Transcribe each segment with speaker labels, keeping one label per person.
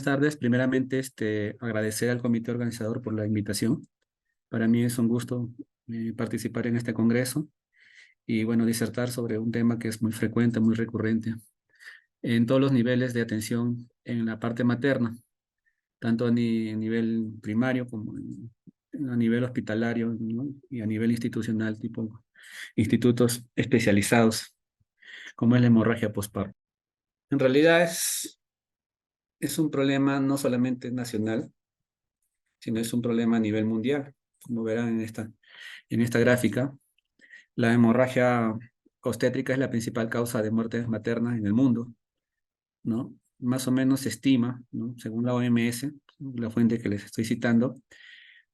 Speaker 1: tardes. Primeramente, agradecer al comité organizador por la invitación. Para mí es un gusto participar en este congreso y, bueno, disertar sobre un tema que es muy frecuente, muy recurrente en todos los niveles de atención en la parte materna, tanto a nivel primario como a nivel hospitalario, ¿no? Y a nivel institucional, tipo institutos especializados, como es la hemorragia postparto. En realidad es un problema no solamente nacional, sino es un problema a nivel mundial. Como verán en esta gráfica, la hemorragia obstétrica es la principal causa de muertes maternas en el mundo, ¿no? Más o menos se estima, ¿no? Según la OMS, la fuente que les estoy citando,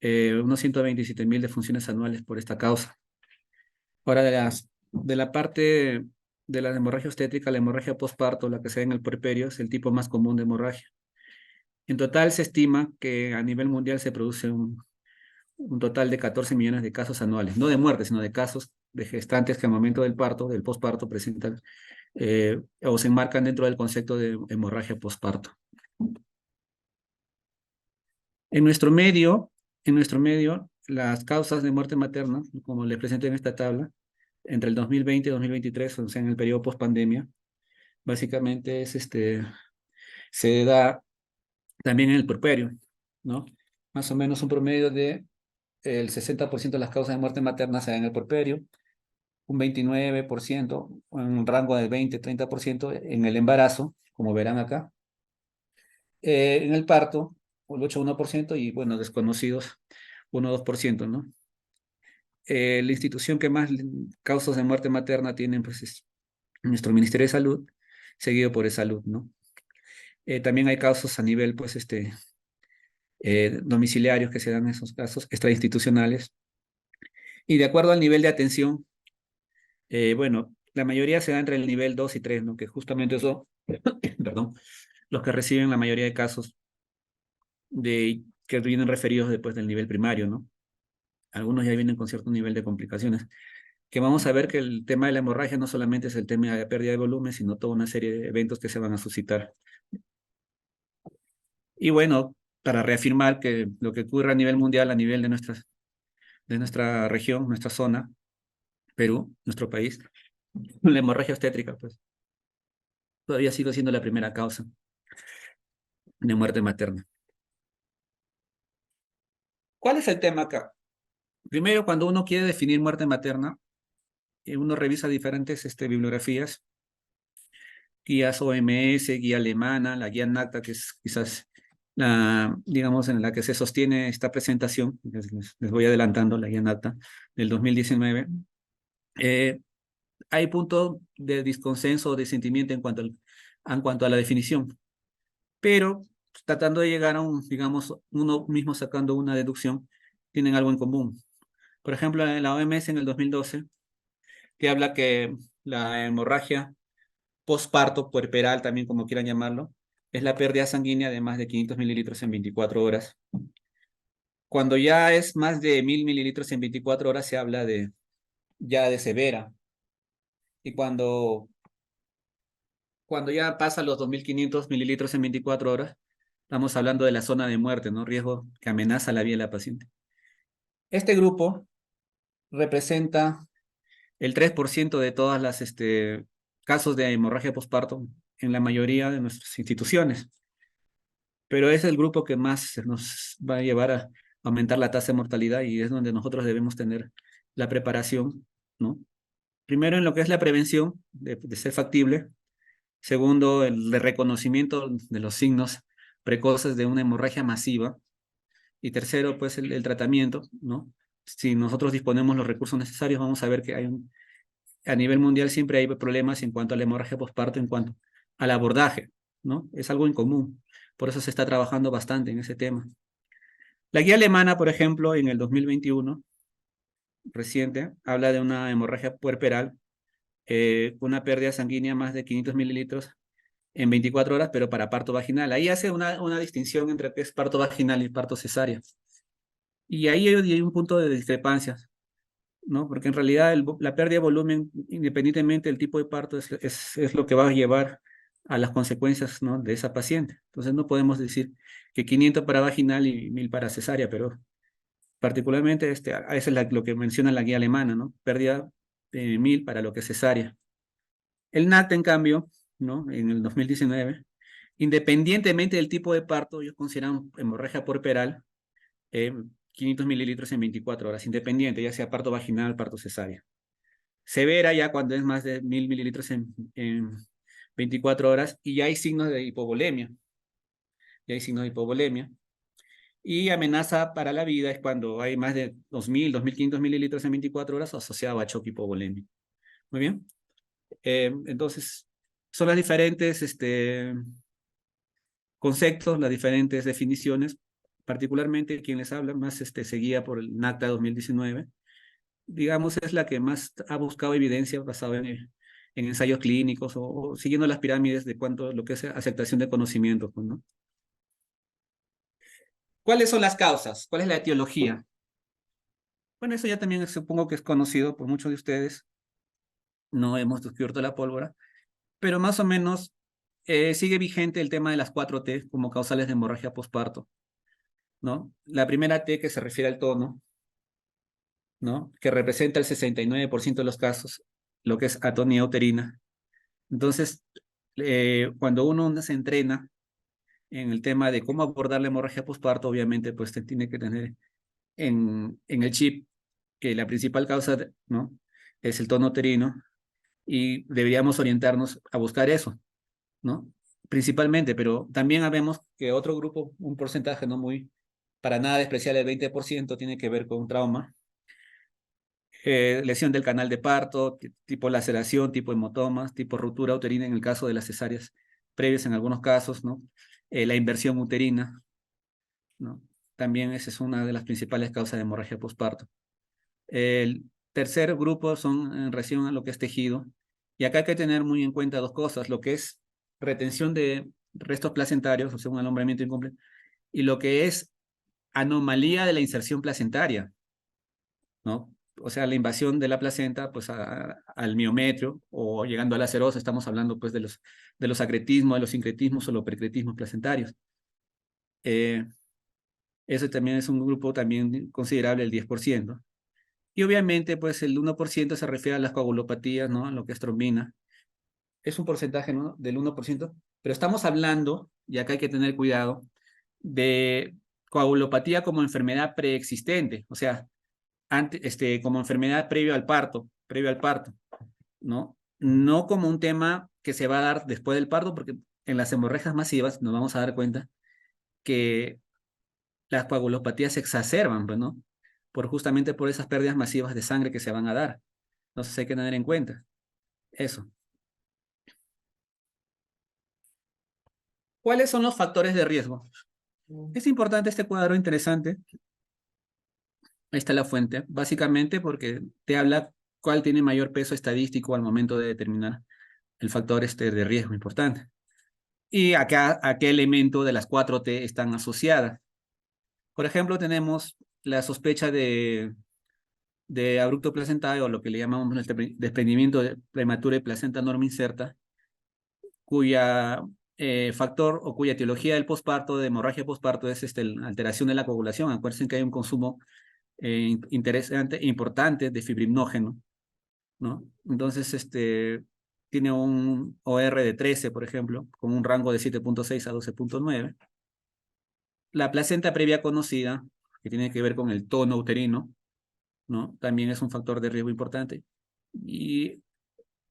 Speaker 1: unos 127.000 defunciones anuales por esta causa. Ahora, de la parte de la hemorragia obstétrica, la hemorragia postparto, la que se da en el puerperio, es el tipo más común de hemorragia. En total se estima que a nivel mundial se produce un total de 14 millones de casos anuales, no de muertes, sino de casos de gestantes que al momento del parto, del posparto, presentan o se enmarcan dentro del concepto de hemorragia posparto. En nuestro medio, las causas de muerte materna, como les presenté en esta tabla, entre el 2020 y 2023, o sea, en el periodo pospandemia, básicamente se da también en el puerperio, ¿no? Más o menos un promedio de el 60% de las causas de muerte materna se dan en el puerperio, un 29%, en un rango de 20-30% en el embarazo, como verán acá. En el parto, el 8-1%, y bueno, desconocidos, 1-2%, ¿no? La institución que más causas de muerte materna tienen, pues, es nuestro Ministerio de Salud, seguido por E-Salud, ¿no? También hay casos a nivel, pues, domiciliarios que se dan en esos casos, extrainstitucionales. Y de acuerdo al nivel de atención, bueno, la mayoría se da entre el nivel 2 y 3, ¿no? Que justamente eso, perdón, los que reciben la mayoría de casos que vienen referidos después del nivel primario, ¿no? Algunos ya vienen con cierto nivel de complicaciones. Que vamos a ver que el tema de la hemorragia no solamente es el tema de la pérdida de volumen, sino toda una serie de eventos que se van a suscitar. Y bueno, para reafirmar que lo que ocurre a nivel mundial, a nivel de nuestra región, nuestra zona, Perú, nuestro país, la hemorragia obstétrica, pues, todavía sigue siendo la primera causa de muerte materna. ¿Cuál es el tema acá? Primero, cuando uno quiere definir muerte materna, uno revisa diferentes bibliografías, guías OMS, guía alemana, la guía NACTA, que es quizás digamos, en la que se sostiene esta presentación, les voy adelantando, la guía NACTA del 2019. Hay punto de disconsenso o de sentimiento en cuanto a la definición, pero tratando de llegar a digamos, uno mismo sacando una deducción, tienen algo en común. Por ejemplo, en la OMS en el 2012, que habla que la hemorragia posparto, puerperal también como quieran llamarlo, es la pérdida sanguínea de más de 500 mililitros en 24 horas. Cuando ya es más de 1000 mililitros en 24 horas se habla ya de severa. Y cuando ya pasa los 2500 mililitros en 24 horas, estamos hablando de la zona de muerte, ¿no? Riesgo que amenaza la vida de la paciente. Este grupo representa el 3% de todas las casos de hemorragia posparto en la mayoría de nuestras instituciones. Pero es el grupo que más nos va a llevar a aumentar la tasa de mortalidad y es donde nosotros debemos tener la preparación, ¿no? Primero, en lo que es la prevención de ser factible. Segundo, el reconocimiento de los signos precoces de una hemorragia masiva. Y tercero, pues el tratamiento, ¿no? Si nosotros disponemos los recursos necesarios, vamos a ver que a nivel mundial siempre hay problemas en cuanto a la hemorragia postparto, en cuanto al abordaje, ¿no? Es algo en común. Por eso se está trabajando bastante en ese tema. La guía alemana, por ejemplo, en el 2021, reciente, habla de una hemorragia puerperal, una pérdida sanguínea más de 500 mililitros en 24 horas, pero para parto vaginal. Ahí hace una distinción entre qué es parto vaginal y parto cesárea. Y ahí hay un punto de discrepancia, ¿no? Porque en realidad la pérdida de volumen, independientemente del tipo de parto, es lo que va a llevar a las consecuencias, ¿no?, de esa paciente. Entonces no podemos decir que 500 para vaginal y 1000 para cesárea, pero particularmente a eso es lo que menciona la guía alemana, ¿no? Pérdida de 1000 para lo que es cesárea. El NAT, en cambio, ¿no?, en el 2019, independientemente del tipo de parto, ellos consideran hemorragia puerperal 500 mililitros en 24 horas, independiente, ya sea parto vaginal, parto cesárea. Severa ya cuando es más de 1000 mililitros en 24 horas y ya hay signos de hipovolemia. Ya hay signos de hipovolemia. Y amenaza para la vida es cuando hay más de 2000, 2500 mililitros en 24 horas asociado a choque hipovolémico. Muy bien. Entonces, son las diferentes conceptos, las diferentes definiciones, particularmente quien les habla más se guía por el NACTA 2019. Digamos, es la que más ha buscado evidencia basada en ensayos clínicos o siguiendo las pirámides de cuánto lo que es aceptación de conocimiento, pues, ¿no? ¿Cuáles son las causas? ¿Cuál es la etiología? Bueno, eso ya también supongo que es conocido por muchos de ustedes. No hemos descubierto la pólvora, pero más o menos sigue vigente el tema de las 4T como causales de hemorragia posparto, ¿no? La primera T que se refiere al tono, ¿no?, que representa el 69% de los casos, lo que es atonía uterina. Entonces, cuando uno se entrena en el tema de cómo abordar la hemorragia posparto, obviamente, pues te tiene que tener en el chip que la principal causa, ¿no?, es el tono uterino y deberíamos orientarnos a buscar eso, ¿no? Principalmente, pero también sabemos que otro grupo, un porcentaje no muy, para nada especial, el 20%, tiene que ver con trauma, lesión del canal de parto, tipo laceración, tipo hemotomas, tipo ruptura uterina en el caso de las cesáreas previas en algunos casos, ¿no? La inversión uterina, ¿no? También esa es una de las principales causas de hemorragia posparto. El tercer grupo son en relación a lo que es tejido, y acá hay que tener muy en cuenta dos cosas, lo que es retención de restos placentarios, o sea, un alumbramiento incompleto, y lo que es anomalía de la inserción placentaria, ¿no? O sea, la invasión de la placenta pues al miometrio o llegando a la serosa, estamos hablando pues de los acretismos, de los sincretismos o los percretismos placentarios. Eso también es un grupo también considerable, el 10%. Y obviamente pues el 1% se refiere a las coagulopatías, ¿no?, a lo que es trombina. Es un porcentaje, ¿no?, del 1%, pero estamos hablando, y acá hay que tener cuidado, de coagulopatía como enfermedad preexistente, o sea, como enfermedad previo al parto, ¿no? No como un tema que se va a dar después del parto, porque en las hemorragias masivas nos vamos a dar cuenta que las coagulopatías se exacerban, pues, ¿no? Justamente por esas pérdidas masivas de sangre que se van a dar. Entonces hay que tener en cuenta eso. ¿Cuáles son los factores de riesgo? Es importante este cuadro, interesante. Ahí está la fuente, básicamente porque te habla cuál tiene mayor peso estadístico al momento de determinar el factor de riesgo importante. Y acá, a qué elemento de las 4T están asociadas. Por ejemplo, tenemos la sospecha de abrupto placentario, o lo que le llamamos el desprendimiento prematuro de placenta norma inserta, cuya factor o cuya etiología del posparto, de hemorragia posparto, es la alteración de la coagulación. Acuérdense que hay un consumo interesante, importante de fibrinógeno, ¿no? Entonces, tiene un OR de 13, por ejemplo, con un rango de 7.6 a 12.9. La placenta previa conocida, que tiene que ver con el tono uterino, ¿no?, también es un factor de riesgo importante. Y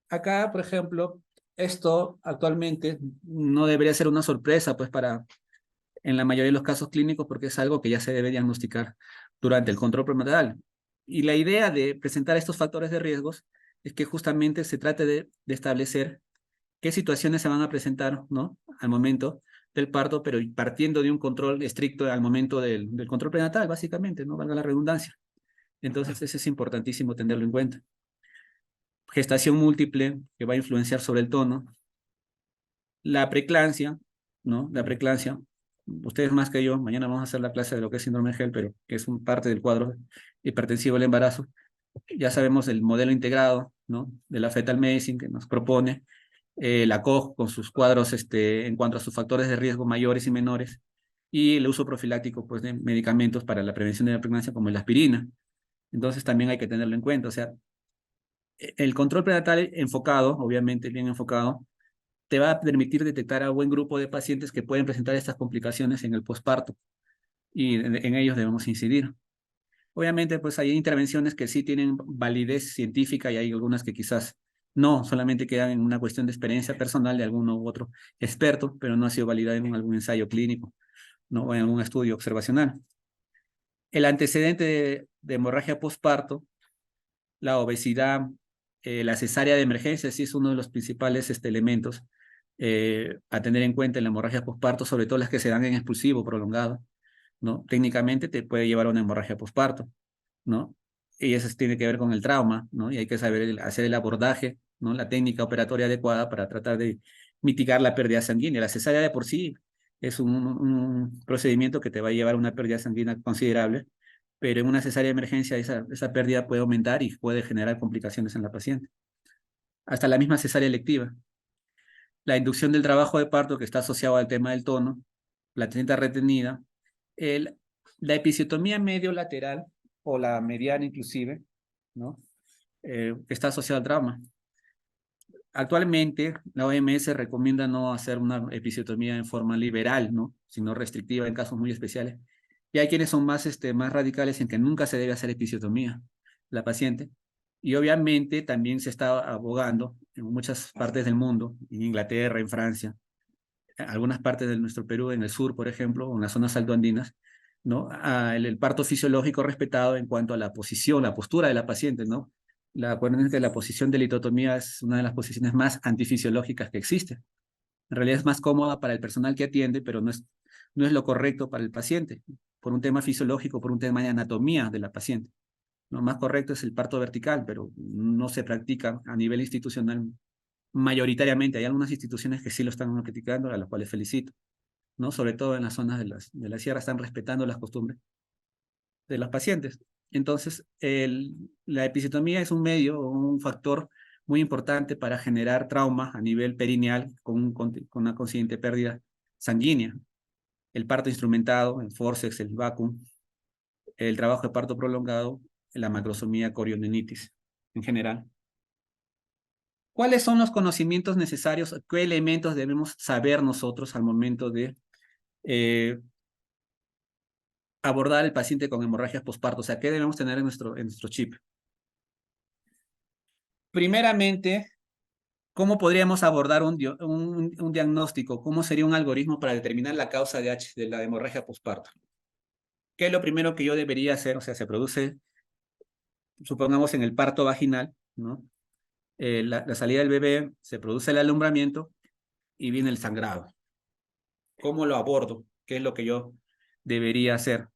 Speaker 1: acá, por ejemplo, esto actualmente no debería ser una sorpresa, pues, en la mayoría de los casos clínicos, porque es algo que ya se debe diagnosticar durante el control prenatal. Y la idea de presentar estos factores de riesgos es que justamente se trate de establecer qué situaciones se van a presentar, ¿no?, al momento del parto, pero partiendo de un control estricto al momento del control prenatal, básicamente, ¿no?, valga la redundancia. Entonces, eso es importantísimo tenerlo en cuenta. Gestación múltiple, que va a influenciar sobre el tono. La preeclampsia, ¿no? La preeclampsia. Ustedes más que yo, mañana vamos a hacer la clase de lo que es síndrome de Hell, pero que es parte del cuadro hipertensivo del embarazo. Ya sabemos el modelo integrado, ¿no?, de la fetal medicine que nos propone la COG con sus cuadros en cuanto a sus factores de riesgo mayores y menores, y el uso profiláctico pues, de medicamentos para la prevención de la preeclampsia como la aspirina. Entonces también hay que tenerlo en cuenta. O sea, el control prenatal enfocado, obviamente bien enfocado, te va a permitir detectar a buen grupo de pacientes que pueden presentar estas complicaciones en el posparto y en ellos debemos incidir. Obviamente, pues hay intervenciones que sí tienen validez científica y hay algunas que quizás no, solamente quedan en una cuestión de experiencia personal de alguno u otro experto, pero no ha sido validada en algún ensayo clínico, ¿no? O en algún estudio observacional. El antecedente de hemorragia postparto, la obesidad, la cesárea de emergencia, sí es uno de los principales elementos a tener en cuenta en la hemorragia postparto, sobre todo las que se dan en expulsivo prolongado, ¿no? Técnicamente te puede llevar a una hemorragia postparto, ¿no? Y eso tiene que ver con el trauma, ¿no? Y hay que saber hacer el abordaje, ¿no? La técnica operatoria adecuada para tratar de mitigar la pérdida sanguínea. La cesárea de por sí es un procedimiento que te va a llevar a una pérdida sanguínea considerable, pero en una cesárea de emergencia esa pérdida puede aumentar y puede generar complicaciones en la paciente. Hasta la misma cesárea electiva. La inducción del trabajo de parto que está asociado al tema del tono, la placenta retenida, el, la episiotomía medio lateral o la mediana inclusive, ¿no? Está asociada al trauma. Actualmente, la OMS recomienda no hacer una episiotomía en forma liberal, ¿no? Sino restrictiva en casos muy especiales. Y hay quienes son más radicales en que nunca se debe hacer episiotomía la paciente. Y obviamente también se está abogando en muchas partes del mundo, en Inglaterra, en Francia, en algunas partes de nuestro Perú, en el sur, por ejemplo, o en las zonas altoandinas, ¿no? El parto fisiológico respetado en cuanto a la posición, la postura de la paciente, ¿no? Acuérdense que la posición de litotomía es una de las posiciones más antifisiológicas que existe. En realidad es más cómoda para el personal que atiende, pero no es lo correcto para el paciente, por un tema fisiológico, por un tema de anatomía de la paciente. Lo más correcto es el parto vertical, pero no se practica a nivel institucional mayoritariamente. Hay algunas instituciones que sí lo están practicando, a las cuales felicito, ¿no? Sobre todo en las zonas de la sierra están respetando las costumbres de los pacientes. Entonces, la episiotomía es un medio o un factor muy importante para generar trauma a nivel perineal con una consiguiente pérdida sanguínea. El parto instrumentado, el forceps, el vacuum, el trabajo de parto prolongado, la macrosomía corionitis en general. ¿Cuáles son los conocimientos necesarios? ¿Qué elementos debemos saber nosotros al momento de abordar al paciente con hemorragias postparto? O sea, ¿qué debemos tener en nuestro chip? Primeramente, ¿cómo podríamos abordar un diagnóstico? ¿Cómo sería un algoritmo para determinar la causa de la hemorragia postparto? ¿Qué es lo primero que yo debería hacer? O sea, se produce, supongamos, en el parto vaginal, ¿no? La salida del bebé, se produce el alumbramiento y viene el sangrado. ¿Cómo lo abordo? ¿Qué es lo que yo debería hacer?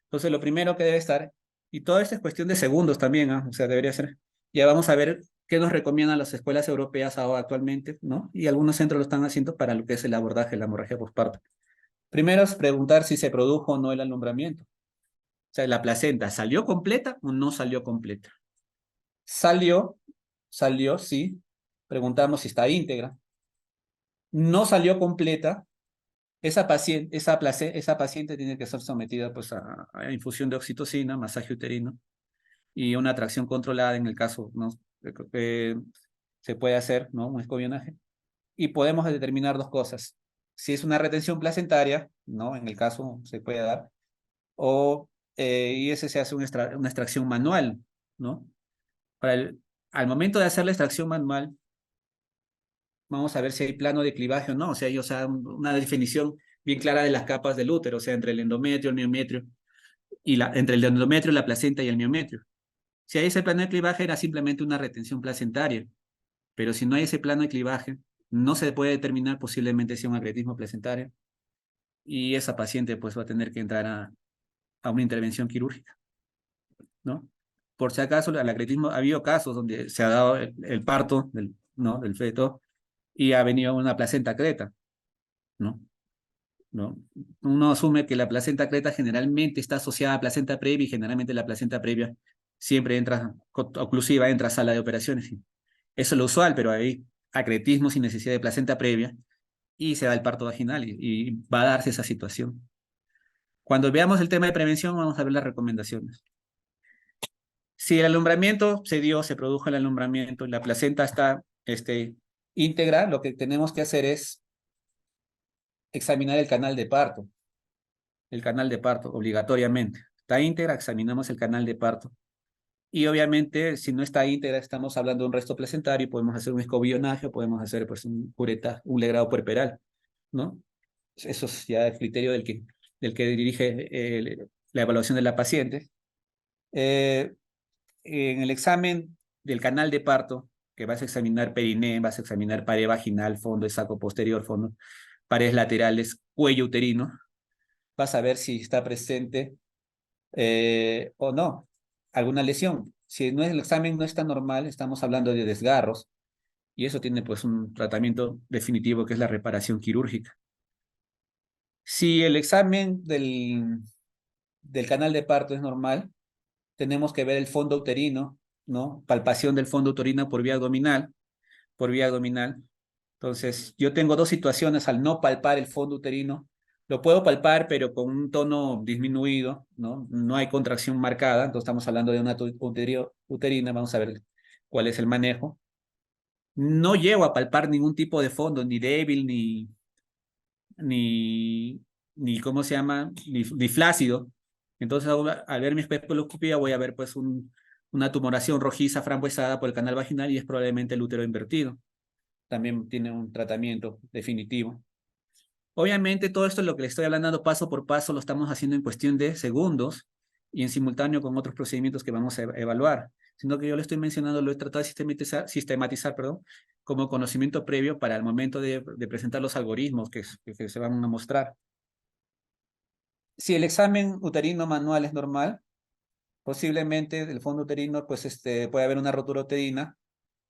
Speaker 1: Entonces, lo primero que debe estar, y todo esto es cuestión de segundos también, ¿ah? O sea, debería ser. Ya vamos a ver qué nos recomiendan las escuelas europeas ahora actualmente, ¿no? Y algunos centros lo están haciendo para lo que es el abordaje de la hemorragia postparto. Primero es preguntar si se produjo o no el alumbramiento. O sea, la placenta, ¿salió completa o no salió completa? Salió, salió, sí. Preguntamos si está íntegra. No salió completa. Esa paciente tiene que ser sometida pues, a infusión de oxitocina, masaje uterino y una tracción controlada en el caso, ¿no? Se puede hacer, ¿no? Un escobionaje. Y podemos determinar dos cosas. Si es una retención placentaria, ¿no? En el caso se puede dar, y ese se hace una extracción manual, ¿no? Al momento de hacer la extracción manual, vamos a ver si hay plano de clivaje o no, o sea, una definición bien clara de las capas del útero, o sea, entre el endometrio, el miometrio, entre el endometrio, la placenta y el miometrio. Si hay ese plano de clivaje, era simplemente una retención placentaria, pero si no hay ese plano de clivaje, no se puede determinar posiblemente si es un agrietismo placentario, y esa paciente pues va a tener que entrar a una intervención quirúrgica, ¿no? Por si acaso, el agrietismo, ha habido casos donde se ha dado el parto ¿no? del feto y ha venido una placenta creta, ¿no? ¿No? Uno asume que la placenta creta generalmente está asociada a placenta previa y generalmente la placenta previa siempre entra oclusiva, entra a sala de operaciones. Eso es lo usual, pero hay acretismo sin necesidad de placenta previa y se da el parto vaginal y va a darse esa situación. Cuando veamos el tema de prevención, vamos a ver las recomendaciones. Si el alumbramiento se dio, se produjo el alumbramiento y la placenta está íntegra, lo que tenemos que hacer es examinar el canal de parto obligatoriamente. Está íntegra, examinamos el canal de parto. Y obviamente, si no está íntegra, estamos hablando de un resto placentario, podemos hacer un escobionaje, podemos hacer pues, un legrado puerperal, ¿no? Eso es ya el criterio del que dirige la evaluación de la paciente. En el examen del canal de parto, que vas a examinar periné, vas a examinar pared vaginal, fondo de saco posterior, fondo, paredes laterales, cuello uterino, vas a ver si está presente o no alguna lesión. Si no es, el examen no está normal, estamos hablando de desgarros, y eso tiene pues un tratamiento definitivo que es la reparación quirúrgica. Si el examen del canal de parto es normal, tenemos que ver el fondo uterino, ¿no? Palpación del fondo uterino por vía abdominal, por vía abdominal. Entonces, yo tengo dos situaciones al no palpar el fondo uterino. Lo puedo palpar, pero con un tono disminuido, ¿no? No hay contracción marcada, entonces estamos hablando de una uterina, vamos a ver cuál es el manejo. No llego a palpar ningún tipo de fondo, ni débil, ni, ni ¿cómo se llama? Ni flácido. Entonces, al ver mi espectroscopía, voy a ver pues una tumoración rojiza frambuesada por el canal vaginal y es probablemente el útero invertido. También tiene un tratamiento definitivo. Obviamente, todo esto, lo que le estoy hablando paso por paso, lo estamos haciendo en cuestión de segundos y en simultáneo con otros procedimientos que vamos a evaluar, sino que yo le estoy mencionando, lo he tratado de sistematizar, perdón, como conocimiento previo para el momento de presentar los algoritmos que se van a mostrar. Si el examen uterino manual es normal, posiblemente del fondo uterino pues puede haber una rotura uterina.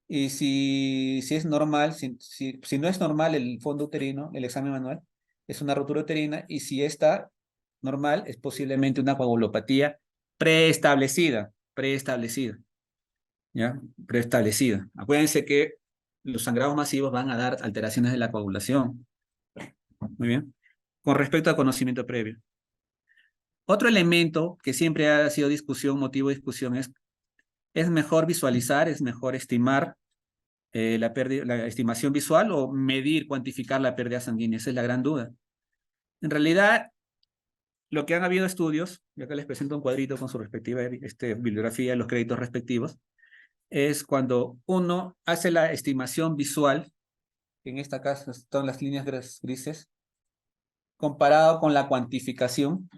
Speaker 1: Y si es normal, si no es normal el fondo uterino, el examen manual, es una rotura uterina, y si está normal, es posiblemente una coagulopatía preestablecida, ¿ya? Preestablecida. Acuérdense que los sangrados masivos van a dar alteraciones de la coagulación. Muy bien. Con respecto al conocimiento previo. Otro elemento que siempre ha sido discusión, motivo de discusión, es mejor visualizar, es mejor estimar la estimación visual o medir, cuantificar la pérdida sanguínea. Esa es la gran duda. En realidad, lo que han habido estudios, y acá les presento un cuadrito con su respectiva bibliografía, los créditos respectivos, es cuando uno hace la estimación visual, que en esta caso están las líneas grises, comparado con la cuantificación,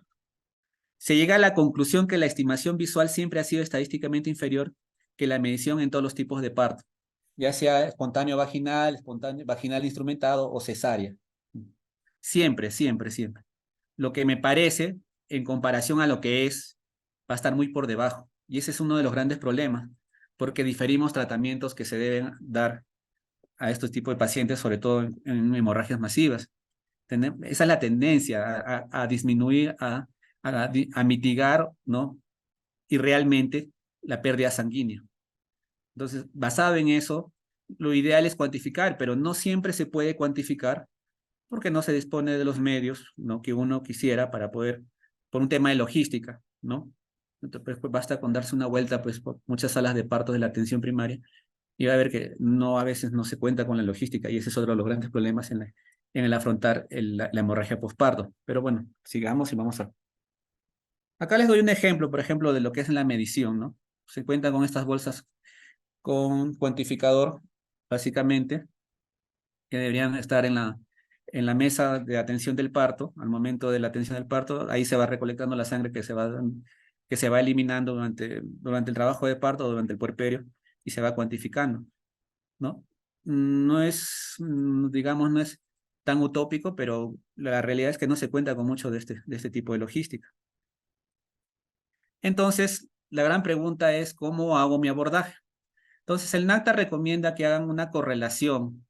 Speaker 1: se llega a la conclusión que la estimación visual siempre ha sido estadísticamente inferior que la medición en todos los tipos de parto, ya sea espontáneo vaginal instrumentado o cesárea. Siempre, siempre, siempre. Lo que me parece, en comparación a lo que es, va a estar muy por debajo. Y ese es uno de los grandes problemas, porque diferimos tratamientos que se deben dar a estos tipos de pacientes, sobre todo en hemorragias masivas. Esa es la tendencia a disminuir, a mitigar, ¿no? Y realmente la pérdida sanguínea. Entonces, basado en eso, lo ideal es cuantificar, pero no siempre se puede cuantificar porque no se dispone de los medios, ¿no? Que uno quisiera para poder, por un tema de logística, ¿no? Entonces, pues basta con darse una vuelta pues, por muchas salas de parto de la atención primaria y va a ver que no, a veces no se cuenta con la logística y ese es otro de los grandes problemas en el afrontar la hemorragia postparto. Pero bueno, sigamos y vamos a... Acá les doy un ejemplo, por ejemplo, de lo que es en la medición, ¿no? Se cuenta con estas bolsas con cuantificador, básicamente, que deberían estar en la mesa de atención del parto, al momento de la atención del parto, ahí se va recolectando la sangre que se va eliminando durante el trabajo de parto, durante el puerperio, y se va cuantificando, ¿no? No es, digamos, no es tan utópico, pero la realidad es que no se cuenta con mucho de este tipo de logística. Entonces, la gran pregunta es, ¿cómo hago mi abordaje? Entonces, el NACTA recomienda que hagan una correlación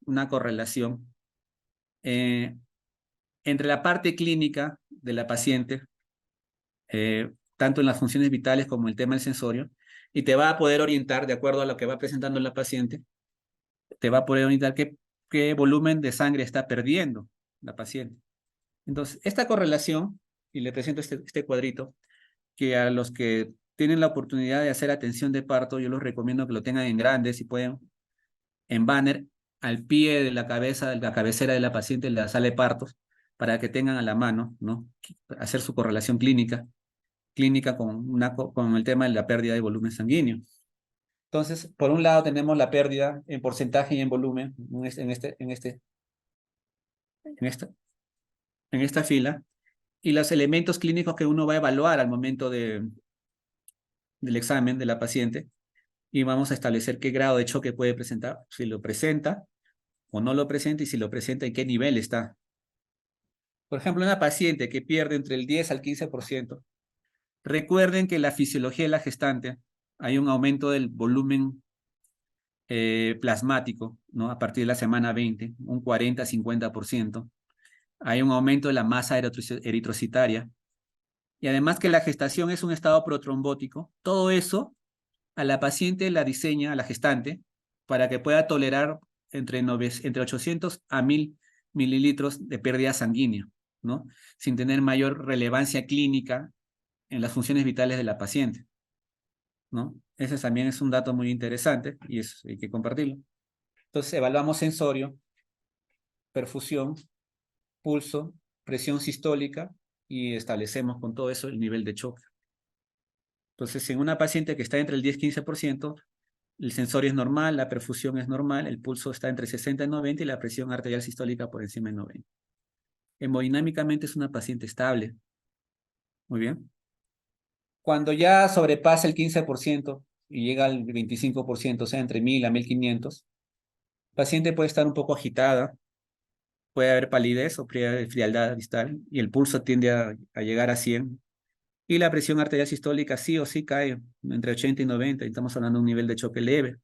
Speaker 1: eh, entre la parte clínica de la paciente, tanto en las funciones vitales como el tema del sensorio, y te va a poder orientar de acuerdo a lo que va presentando la paciente, te va a poder orientar qué volumen de sangre está perdiendo la paciente. Entonces, esta correlación, y le presento este cuadrito, que a los que tienen la oportunidad de hacer atención de parto, yo los recomiendo que lo tengan en grande, si pueden, en banner, al pie de la cabeza, de la cabecera de la paciente, en la sala de partos, para que tengan a la mano, ¿no? Hacer su correlación clínica con el tema de la pérdida de volumen sanguíneo. Entonces, por un lado tenemos la pérdida en porcentaje y en volumen, en esta fila, y los elementos clínicos que uno va a evaluar al momento del examen de la paciente, y vamos a establecer qué grado de choque puede presentar, si lo presenta o no lo presenta, y si lo presenta, en qué nivel está. Por ejemplo, una paciente que pierde entre el 10 al 15%, recuerden que la fisiología de la gestante, hay un aumento del volumen plasmático, ¿no? A partir de la semana 20, un 40-50%. Hay un aumento de la masa eritrocitaria. Y además que la gestación es un estado protrombótico, todo eso a la paciente la diseña, a la gestante, para que pueda tolerar entre 800 a 1000 mililitros de pérdida sanguínea, ¿no? Sin tener mayor relevancia clínica en las funciones vitales de la paciente, ¿no? Ese también es un dato muy interesante y eso hay que compartirlo. Entonces evaluamos sensorio, perfusión, pulso, presión sistólica y establecemos con todo eso el nivel de choque. Entonces, en una paciente que está entre el 10-15%, el sensorio es normal, la perfusión es normal, el pulso está entre 60 y 90 y la presión arterial sistólica por encima de 90. Hemodinámicamente es una paciente estable. Muy bien. Cuando ya sobrepasa el 15% y llega al 25%, o sea, entre 1000 a 1500, la paciente puede estar un poco agitada, puede haber palidez o frialdad distal y el pulso tiende a llegar a 100. Y la presión arterial sistólica sí o sí cae entre 80 y 90, y estamos hablando de un nivel de choque leve.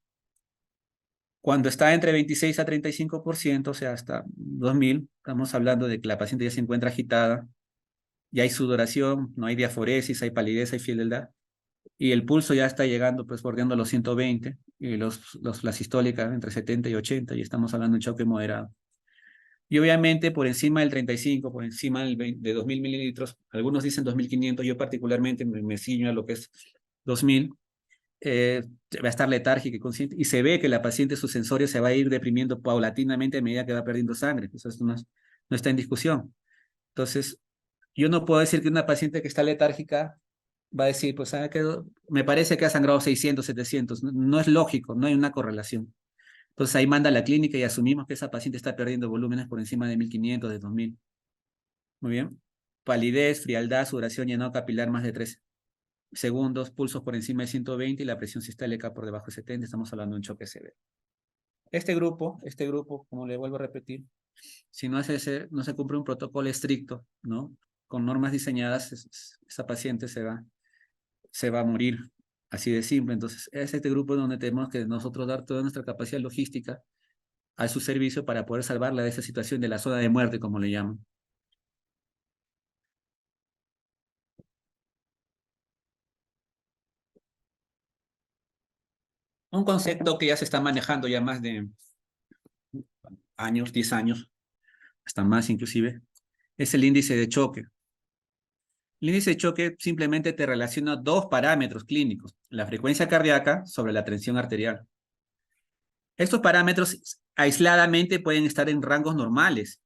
Speaker 1: Cuando está entre 26 a 35%, o sea, hasta 2000, estamos hablando de que la paciente ya se encuentra agitada, ya hay sudoración, no hay diaforesis, hay palidez, hay frialdad, y el pulso ya está llegando, pues, bordeando los 120, y la sistólica entre 70 y 80, y estamos hablando de un choque moderado. Y obviamente por encima del 35, por encima de 2000 mililitros, algunos dicen 2500, yo particularmente me ciño a lo que es 2000, va a estar letárgica y consciente, y se ve que la paciente, su sensorio se va a ir deprimiendo paulatinamente a medida que va perdiendo sangre. Eso no está en discusión. Entonces, yo no puedo decir que una paciente que está letárgica va a decir, pues, me parece que ha sangrado 600, 700. No, no es lógico, no hay una correlación. Entonces ahí manda a la clínica y asumimos que esa paciente está perdiendo volúmenes por encima de 1500, de 2000. Muy bien. Palidez, frialdad, sudoración, llenado capilar más de 3 segundos, pulsos por encima de 120 y la presión sistólica por debajo de 70. Estamos hablando de un choque severo. Este grupo, como le vuelvo a repetir, si no se cumple un protocolo estricto, ¿no? Con normas diseñadas, esa paciente se va a morir. Así de simple. Entonces, es este grupo donde tenemos que nosotros dar toda nuestra capacidad logística a su servicio para poder salvarla de esa situación de la zona de muerte, como le llaman. Un concepto que ya se está manejando ya más de años, 10 años, hasta más inclusive, es el índice de choque. El índice de choque simplemente te relaciona dos parámetros clínicos, la frecuencia cardíaca sobre la tensión arterial. Estos parámetros aisladamente pueden estar en rangos normales,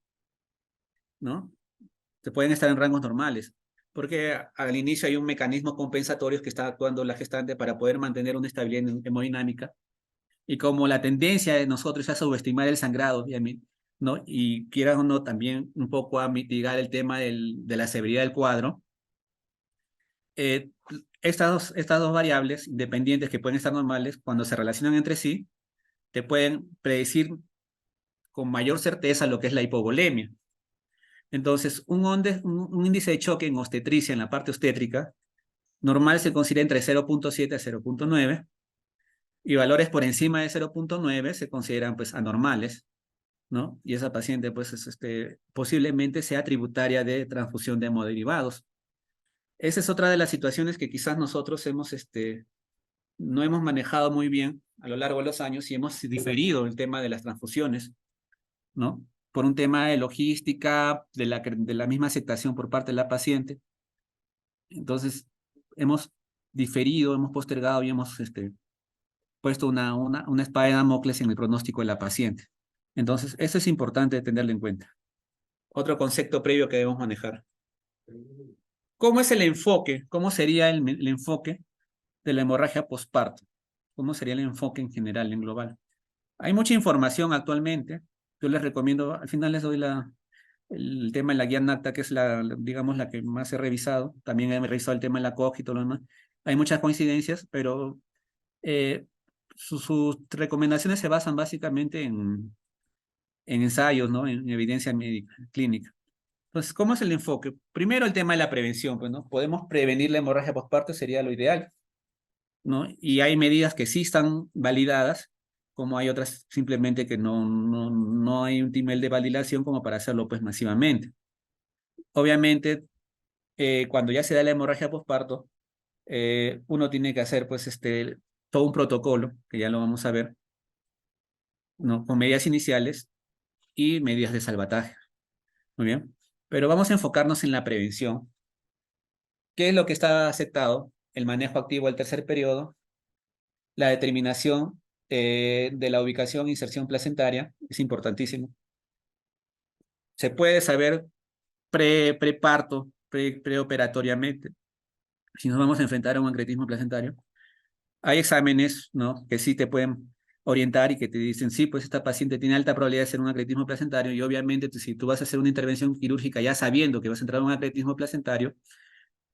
Speaker 1: ¿no? Se pueden estar en rangos normales, porque al inicio hay un mecanismo compensatorio que está actuando la gestante para poder mantener una estabilidad hemodinámica. Y como la tendencia de nosotros es a subestimar el sangrado, ¿no? Y quieran o no también un poco a mitigar el tema de la severidad del cuadro, eh, estas dos variables independientes que pueden estar normales, cuando se relacionan entre sí, te pueden predecir con mayor certeza lo que es la hipovolemia. Entonces, un índice de choque en obstetricia, en la parte obstétrica, normal se considera entre 0.7 a 0.9, y valores por encima de 0.9 se consideran, pues, anormales, ¿no? Y esa paciente, pues, posiblemente sea tributaria de transfusión de hemoderivados. Esa es otra de las situaciones que quizás nosotros hemos no hemos manejado muy bien a lo largo de los años y hemos diferido el tema de las transfusiones, ¿no? Por un tema de logística, de la misma aceptación por parte de la paciente. Entonces, hemos diferido, hemos postergado y hemos puesto una espada de Damocles en el pronóstico de la paciente. Entonces, eso es importante tenerlo en cuenta. Otro concepto previo que debemos manejar. ¿Cómo es el enfoque? ¿Cómo sería el enfoque de la hemorragia posparto? ¿Cómo sería el enfoque en general, en global? Hay mucha información actualmente. Yo les recomiendo, al final les doy el tema de la guía NACTA, que es digamos, la que más he revisado. También he revisado el tema de la COG y todo lo demás. Hay muchas coincidencias, pero eh, sus recomendaciones se basan básicamente en ensayos, ¿no? En evidencia médica, clínica. Entonces, ¿cómo es el enfoque? Primero el tema de la prevención, pues, ¿no? Podemos prevenir la hemorragia postparto, sería lo ideal, ¿no? Y hay medidas que sí están validadas, como hay otras simplemente que no hay un nivel de validación como para hacerlo, pues, masivamente. Obviamente, cuando ya se da la hemorragia postparto, uno tiene que hacer, pues, todo un protocolo, que ya lo vamos a ver, ¿no? Con medidas iniciales y medidas de salvataje. Muy bien. Pero vamos a enfocarnos en la prevención. ¿Qué es lo que está aceptado? El manejo activo del tercer periodo, la determinación de la ubicación e inserción placentaria, es importantísimo. Se puede saber preparto, preoperatoriamente, si nos vamos a enfrentar a un acretismo placentario. Hay exámenes, ¿no? Que sí te pueden orientar y que te dicen, sí, pues esta paciente tiene alta probabilidad de ser un acretismo placentario y obviamente si tú vas a hacer una intervención quirúrgica ya sabiendo que vas a entrar a un acretismo placentario,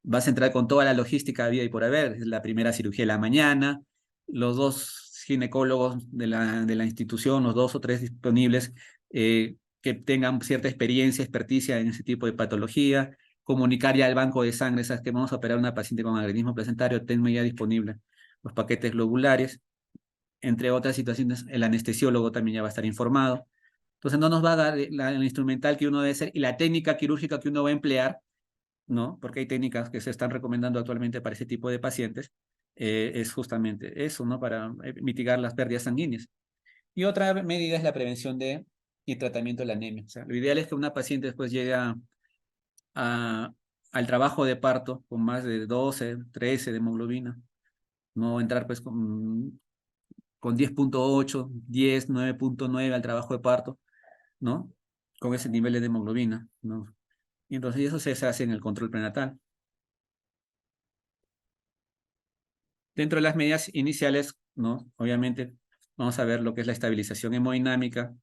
Speaker 1: vas a entrar con toda la logística habida y por haber. Es la primera cirugía de la mañana, los dos ginecólogos de la institución, los dos o tres disponibles, que tengan cierta experiencia, experticia en ese tipo de patología, comunicar ya al banco de sangre, sabes que vamos a operar a una paciente con agredismo placentario, tenme ya disponible los paquetes globulares, entre otras situaciones, el anestesiólogo también ya va a estar informado. Entonces no nos va a dar el instrumental que uno debe hacer y la técnica quirúrgica que uno va a emplear, ¿no? Porque hay técnicas que se están recomendando actualmente para ese tipo de pacientes, es justamente eso, ¿no? Para mitigar las pérdidas sanguíneas. Y otra medida es la prevención y tratamiento de la anemia. O sea, lo ideal es que una paciente después llegue a- al trabajo de parto con más de 12, 13 de hemoglobina, no entrar pues con 10.8, 10, 9.9 al trabajo de parto, ¿no? Con ese nivel de hemoglobina, ¿no? Y entonces eso se hace en el control prenatal. Dentro de las medidas iniciales, ¿no? Obviamente, vamos a ver lo que es la estabilización hemodinámica.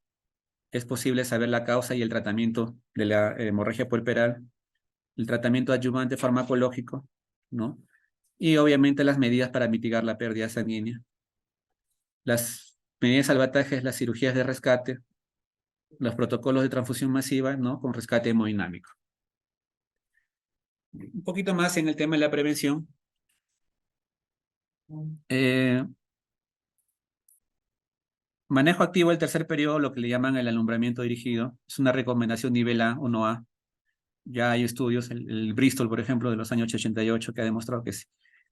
Speaker 1: Es posible saber la causa y el tratamiento de la hemorragia puerperal, el tratamiento adyuvante farmacológico, ¿no? Y obviamente las medidas para mitigar la pérdida sanguínea. Las medidas de salvataje, las cirugías de rescate, los protocolos de transfusión masiva, ¿no? Con rescate hemodinámico. Un poquito más en el tema de la prevención. Eh, Manejo activo del tercer periodo, lo que le llaman el alumbramiento dirigido, es una recomendación nivel A o no A. Ya hay estudios, el Bristol, por ejemplo, de los años 88, que ha demostrado que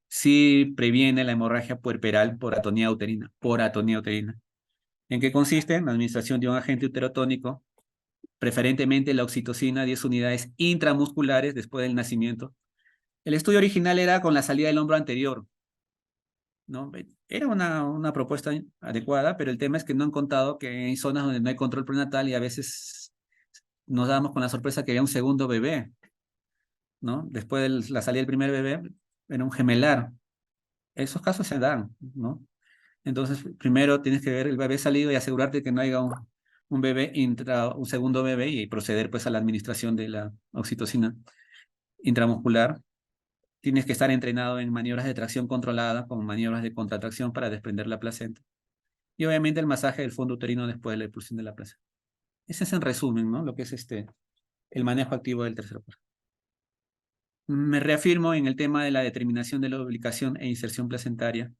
Speaker 1: sí previene la hemorragia puerperal por atonía uterina, por atonía uterina. ¿En qué consiste? En la administración de un agente uterotónico, preferentemente la oxitocina, 10 unidades intramusculares después del nacimiento. El estudio original era con la salida del hombro anterior, ¿no? Era una propuesta adecuada, pero el tema es que no han contado que hay zonas donde no hay control prenatal y a veces nos damos con la sorpresa que había un segundo bebé, ¿no? Después de la salida del primer bebé, era un gemelar. Esos casos se dan, ¿no? Entonces, primero tienes que ver el bebé salido y asegurarte que no haya un segundo bebé y proceder pues a la administración de la oxitocina intramuscular. Tienes que estar entrenado en maniobras de tracción controlada, con maniobras de contratracción para desprender la placenta. Y obviamente el masaje del fondo uterino después de la expulsión de la placenta. Ese es en resumen, ¿no? Lo que es el manejo activo del tercer parto. Me reafirmo en el tema de la determinación de la ubicación e inserción placentaria.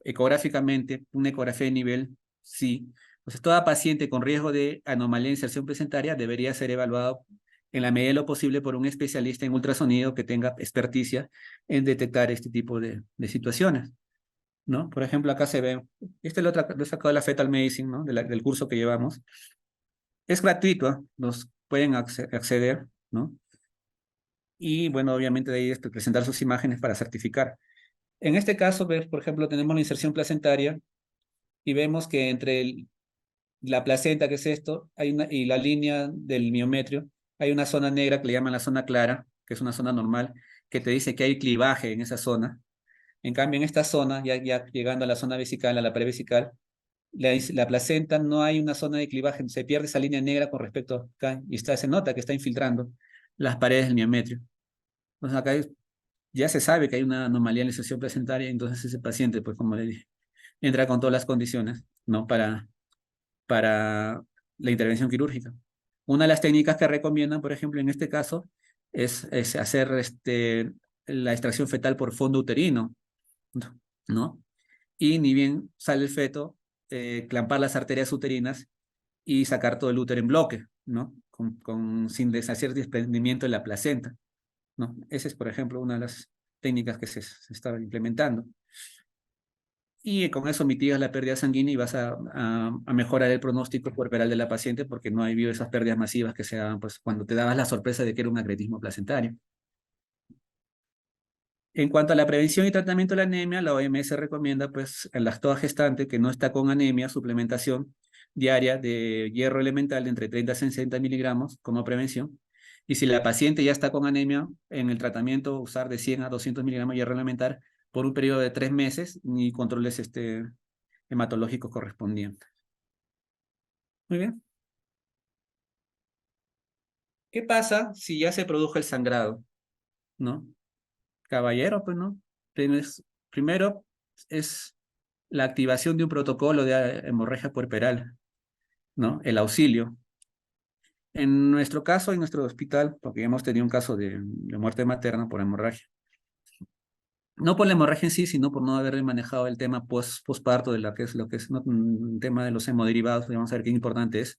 Speaker 1: Ecográficamente, una ecografía de nivel, sí. Entonces, toda paciente con riesgo de anomalía de inserción placentaria debería ser evaluado en la medida de lo posible por un especialista en ultrasonido que tenga experticia en detectar este tipo de situaciones. ¿no? Por ejemplo, acá se ve, lo he sacado de la Fetal Medicine, ¿no? Del curso que llevamos. Es gratuito, los pueden acceder, ¿no? Y bueno, obviamente de ahí presentar sus imágenes para certificar. En este caso, ves, por ejemplo, tenemos la inserción placentaria y vemos que entre la placenta, que es esto, y la línea del miometrio, hay una zona negra que le llaman la zona clara, que es una zona normal, que te dice que hay clivaje en esa zona. En cambio, en esta zona, ya llegando a la zona vesical, a la pared vesical, la placenta no hay una zona de clivaje, se pierde esa línea negra con respecto acá, y se nota que está infiltrando las paredes del miometrio. Entonces acá ya se sabe que hay una anomalía en la inserción placentaria, entonces ese paciente, pues como le dije, entra con todas las condiciones, ¿no? Para la intervención quirúrgica. Una de las técnicas que recomiendan, por ejemplo, en este caso, es hacer la extracción fetal por fondo uterino, ¿no? Y ni bien sale el feto, clampar las arterias uterinas y sacar todo el útero en bloque, ¿no? Sin deshacer desprendimiento de la placenta, ¿no? Esa es, por ejemplo, una de las técnicas que se está implementando. Y con eso mitigas la pérdida sanguínea y vas a mejorar el pronóstico puerperal de la paciente porque no hay habido esas pérdidas masivas que se daban pues, cuando te dabas la sorpresa de que era un agretismo placentario. En cuanto a la prevención y tratamiento de la anemia, la OMS recomienda pues, en la toda gestante que no está con anemia, suplementación diaria de hierro elemental de entre 30 y 60 miligramos como prevención. Y si la paciente ya está con anemia, en el tratamiento usar de 100 a 200 miligramos de hierro elemental por un periodo de 3 meses y controles hematológicos correspondientes. Muy bien. ¿Qué pasa si ya se produjo el sangrado? ¿No? Caballero, pues, ¿no? Primero es la activación de un protocolo de hemorragia puerperal, ¿no? El auxilio. En nuestro caso, en nuestro hospital, porque hemos tenido un caso de muerte materna por hemorragia. No por la hemorragia en sí, sino por no haber manejado el tema postparto de lo que es ¿no? Un tema de los hemoderivados, vamos a ver qué importante es.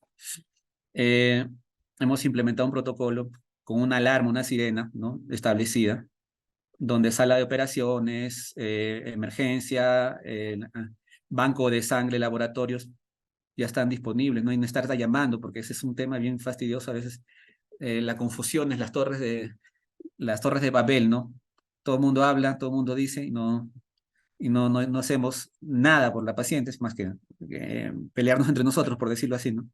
Speaker 1: Eh, Hemos implementado un protocolo con una alarma, una sirena, ¿no? Establecida, donde sala de operaciones, emergencia, banco de sangre, laboratorios, ya están disponibles, ¿no? Y no estar llamando, porque ese es un tema bien fastidioso a veces. La confusión es las torres de Babel, ¿no? Todo el mundo habla, todo el mundo dice, y no hacemos nada por la paciente, es más que pelearnos entre nosotros, por decirlo así, ¿no?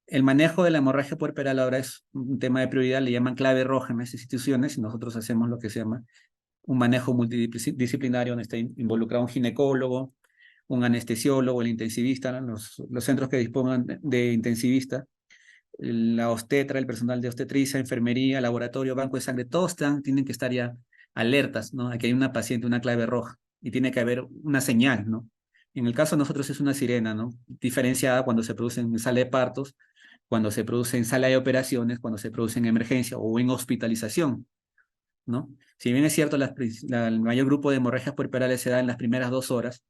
Speaker 1: El manejo de la hemorragia puerperal ahora es un tema de prioridad, le llaman clave roja en las instituciones, y nosotros hacemos lo que se llama un manejo multidisciplinario donde está involucrado un ginecólogo, un anestesiólogo, el intensivista, ¿no? Los centros que dispongan de intensivista, la obstetra, el personal de obstetricia, enfermería, laboratorio, banco de sangre, todos tienen que estar ya alertas, ¿no? Aquí hay una paciente, una clave roja, y tiene que haber una señal, ¿no? En el caso de nosotros es una sirena, ¿no? Diferenciada cuando se produce en sala de partos, cuando se produce en sala de operaciones, cuando se produce en emergencia o en hospitalización, ¿no? Si bien es cierto, el mayor grupo de hemorragias puerperales se da en las primeras 2 horas,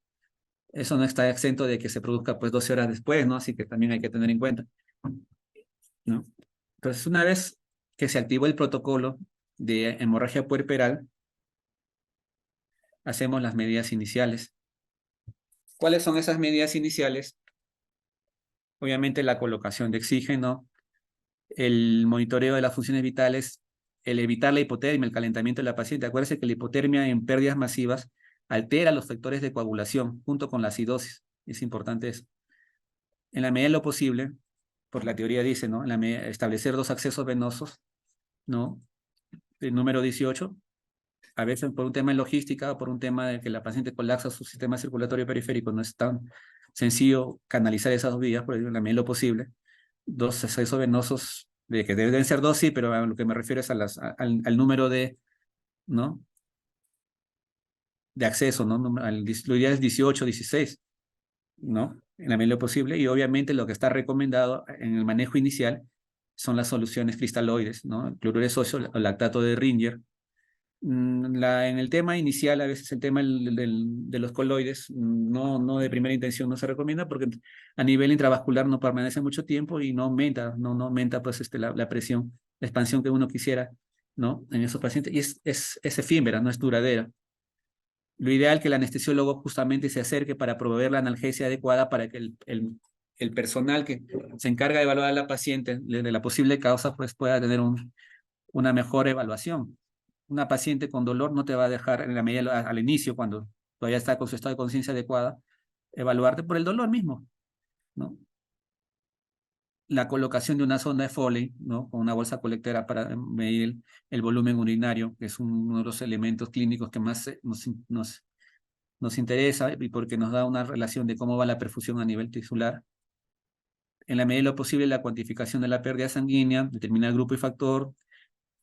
Speaker 1: eso no está exento de que se produzca pues 12 horas después, ¿no? Así que también hay que tener en cuenta, ¿no? Entonces, una vez que se activó el protocolo de hemorragia puerperal, hacemos las medidas iniciales. ¿Cuáles son esas medidas iniciales? Obviamente la colocación de oxígeno, el monitoreo de las funciones vitales, el evitar la hipotermia, el calentamiento de la paciente. Acuérdense que la hipotermia en pérdidas masivas altera los factores de coagulación junto con la acidosis. Es importante eso. En la medida de lo posible, por la teoría dice, ¿no? Establecer 2 accesos venosos, ¿no? El número 18, a veces por un tema de logística o por un tema de que la paciente colapsa su sistema circulatorio periférico, no es tan sencillo canalizar esas 2 vías, por en la medida de lo posible. 2 accesos venosos, de que deben ser 2, sí, pero a lo que me refiero es al número ¿no? De acceso, ¿no? Lo ideal es 18, 16, ¿no? En la medida de lo posible. Y obviamente lo que está recomendado en el manejo inicial son las soluciones cristaloides, ¿no? El cloruro de sodio o lactato de Ringer. En el tema inicial, a veces el tema de los coloides, no de primera intención no se recomienda porque a nivel intravascular no permanece mucho tiempo y no aumenta pues la presión, la expansión que uno quisiera, ¿no? En esos pacientes y es efímera, no es duradera. Lo ideal es que el anestesiólogo justamente se acerque para proveer la analgesia adecuada para que el personal que se encarga de evaluar a la paciente de la posible causa pues pueda tener una mejor evaluación. Una paciente con dolor no te va a dejar en la medida al inicio, cuando todavía está con su estado de conciencia adecuada, evaluarte por el dolor mismo, ¿no? La colocación de una sonda de Foley, ¿no? Con una bolsa colectora para medir el volumen urinario, que es uno de los elementos clínicos que más nos interesa y porque nos da una relación de cómo va la perfusión a nivel tisular. En la medida de lo posible, la cuantificación de la pérdida sanguínea, determinar grupo y factor,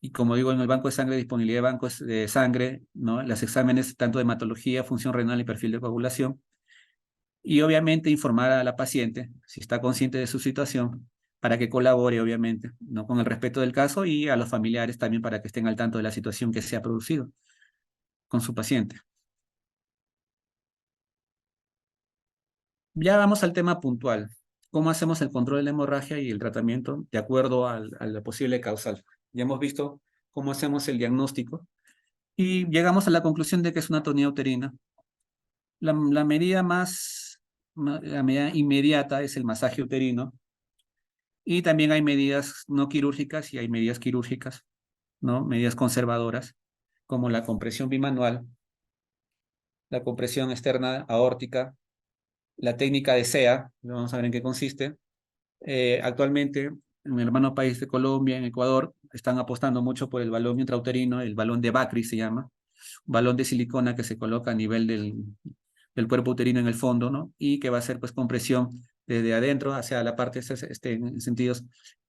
Speaker 1: y como digo, en el banco de sangre, disponibilidad de bancos de sangre, ¿no? Los exámenes tanto de hematología, función renal y perfil de coagulación. Y obviamente informar a la paciente, si está consciente de su situación, para que colabore, obviamente, ¿no? Con el respeto del caso, y a los familiares también para que estén al tanto de la situación que se ha producido con su paciente. Ya vamos al tema puntual. ¿Cómo hacemos el control de la hemorragia y el tratamiento de acuerdo a la posible causal? Ya hemos visto cómo hacemos el diagnóstico y llegamos a la conclusión de que es una atonía uterina. La medida la medida inmediata es el masaje uterino, y también hay medidas no quirúrgicas y hay medidas quirúrgicas, ¿no? Medidas conservadoras, como la compresión bimanual, la compresión externa aórtica, la técnica de SEA, vamos a ver en qué consiste. Actualmente, en mi hermano país de Colombia, en Ecuador, están apostando mucho por el balón intrauterino, el balón de Bakri se llama, un balón de silicona que se coloca a nivel del cuerpo uterino en el fondo, ¿no? Y que va a hacer pues compresión desde adentro hacia la parte, en sentidos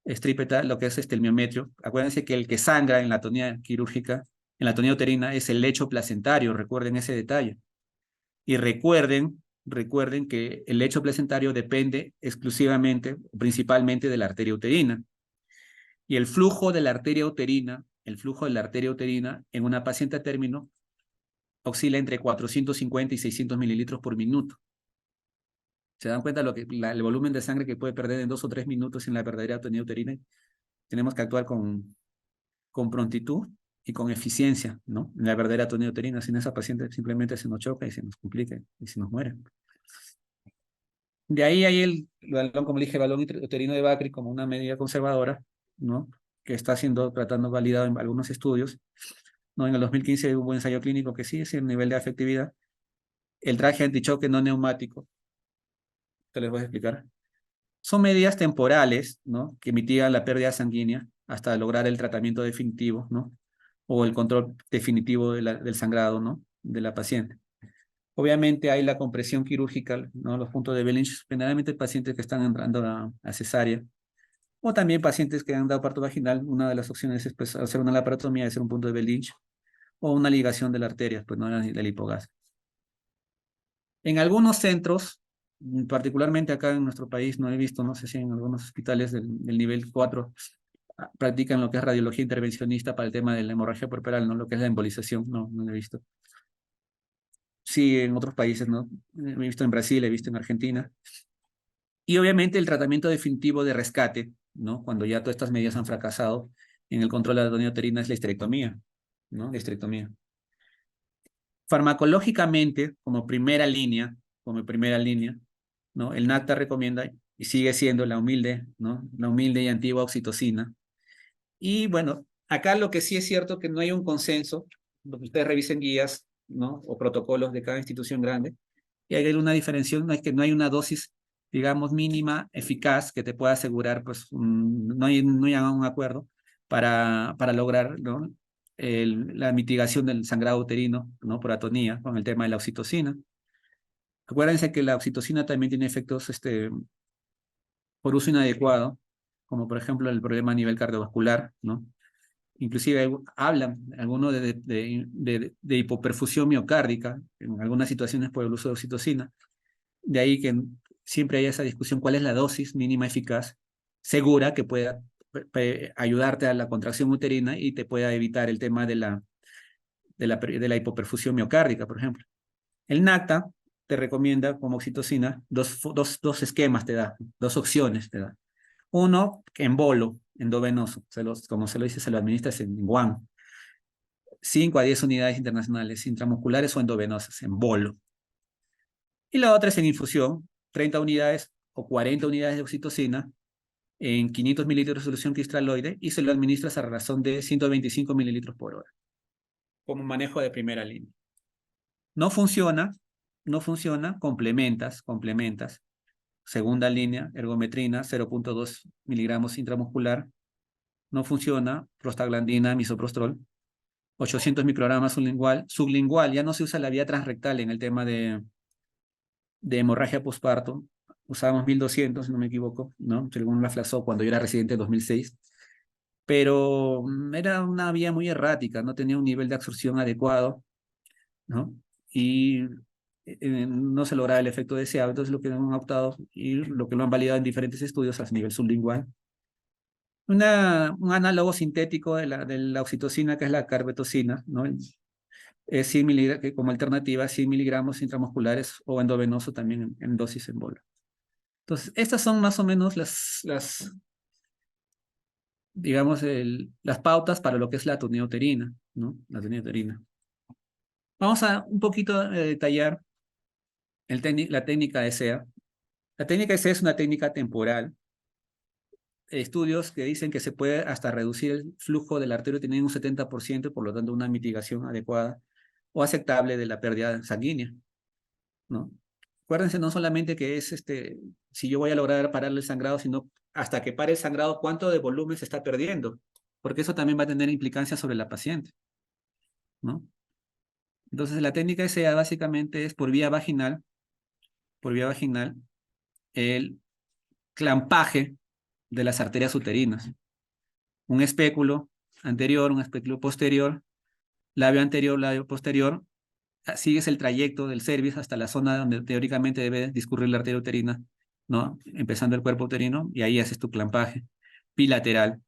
Speaker 1: estrípeta, lo que es el miometrio. Acuérdense que el que sangra en la atonía quirúrgica, en la atonía uterina, es el lecho placentario, recuerden ese detalle. Y recuerden que el lecho placentario depende exclusivamente, principalmente de la arteria uterina. Y el flujo de la arteria uterina en una paciente a término oscila entre 450 y 600 mililitros por minuto. ¿Se dan cuenta el volumen de sangre que puede perder en 2 o 3 minutos en la verdadera atonía uterina? Tenemos que actuar con prontitud y con eficiencia, ¿no? En la verdadera atonía uterina, sin esa paciente simplemente se nos choca y se nos complica y se nos muere. De ahí hay el balón, como dije, balón uterino de Bakri como una medida conservadora, ¿no? Que está siendo tratando validado en algunos estudios, ¿no? En el 2015 hubo un ensayo clínico que sí es el nivel de efectividad. El traje antichoque no neumático, te les voy a explicar. Son medidas temporales, ¿no? Que mitigan la pérdida sanguínea hasta lograr el tratamiento definitivo, ¿no? O el control definitivo del sangrado, ¿no? De la paciente. Obviamente hay la compresión quirúrgica, ¿no? Los puntos de Bellinge, generalmente pacientes que están entrando a cesárea, o también pacientes que han dado parto vaginal. Una de las opciones es pues, hacer una laparotomía, hacer un punto de Bellinge, o una ligación de la arteria, pues no la hipogas. En algunos centros, particularmente acá en nuestro país, no he visto, no sé si en algunos hospitales del nivel 4 practican lo que es radiología intervencionista para el tema de la hemorragia puerperal, ¿no? Lo que es la embolización, no lo he visto. Sí, en otros países, ¿no? He visto en Brasil, he visto en Argentina. Y obviamente el tratamiento definitivo de rescate, ¿no? Cuando ya todas estas medidas han fracasado en el control de la atonía uterina, es la histerectomía, ¿no? La histerectomía. Farmacológicamente, como primera línea, ¿no? El NACTA recomienda y sigue siendo la humilde, ¿no? La humilde y antigua oxitocina. Y bueno, acá lo que sí es cierto que no hay un consenso, donde ustedes revisen guías, ¿no? O protocolos de cada institución grande, y hay una diferenciación, es que no hay una dosis, digamos, mínima, eficaz, que te pueda asegurar, pues, no hay un acuerdo para lograr, ¿no? La mitigación del sangrado uterino, ¿no? Por atonía, con el tema de la oxitocina. Acuérdense que la oxitocina también tiene efectos por uso inadecuado, como por ejemplo el problema a nivel cardiovascular, ¿no? Inclusive hablan algunos de hipoperfusión miocárdica en algunas situaciones por el uso de oxitocina. De ahí que siempre hay esa discusión, ¿cuál es la dosis mínima eficaz, segura, que pueda ayudarte a la contracción uterina y te pueda evitar el tema de la hipoperfusión miocárdica, por ejemplo? El NACTA te recomienda como oxitocina dos esquemas te da, dos opciones te da. Uno, en bolo, endovenoso, como se lo dice, se lo administras en guan. 5 a 10 unidades internacionales intramusculares o endovenosas, en bolo. Y la otra es en infusión, 30 unidades o 40 unidades de oxitocina en 500 mililitros de solución cristraloide y se lo administras a razón de 125 mililitros por hora, como manejo de primera línea. No funciona, no funciona, complementas. Segunda línea, ergometrina, 0.2 miligramos intramuscular. No funciona, prostaglandina, misoprostol, 800 microgramas sublingual, ya no se usa la vía transrectal en el tema de hemorragia posparto. Usábamos 1200, si no me equivoco, ¿no? Según la Flaxó cuando yo era residente en 2006. Pero era una vía muy errática, no tenía un nivel de absorción adecuado, ¿no? Y no se lograba el efecto deseado, entonces lo que han optado y lo que lo han validado en diferentes estudios a nivel sublingual. Un análogo sintético de la oxitocina, que es la carbetocina, ¿no? Es 100 como alternativa, 100 miligramos intramusculares o endovenoso también en dosis en bola. Entonces, estas son más o menos digamos, las pautas para lo que es la atonía uterina, ¿no? La atonía uterina. Vamos a un poquito detallar la técnica de SEA. La técnica de SEA es una técnica temporal. Estudios que dicen que se puede hasta reducir el flujo de la arteria uterina en un 70%, por lo tanto una mitigación adecuada o aceptable de la pérdida sanguínea, ¿no? Acuérdense no solamente que es si yo voy a lograr pararle el sangrado, sino hasta que pare el sangrado, cuánto de volumen se está perdiendo, porque eso también va a tener implicancias sobre la paciente, ¿no? Entonces la técnica SEA básicamente es por vía vaginal, el clampaje de las arterias uterinas. Un espéculo anterior, un espéculo posterior, labio anterior, labio posterior, sigues el trayecto del cervix hasta la zona donde teóricamente debe discurrir la arteria uterina, ¿no? Empezando el cuerpo uterino, y ahí haces tu clampaje bilateral,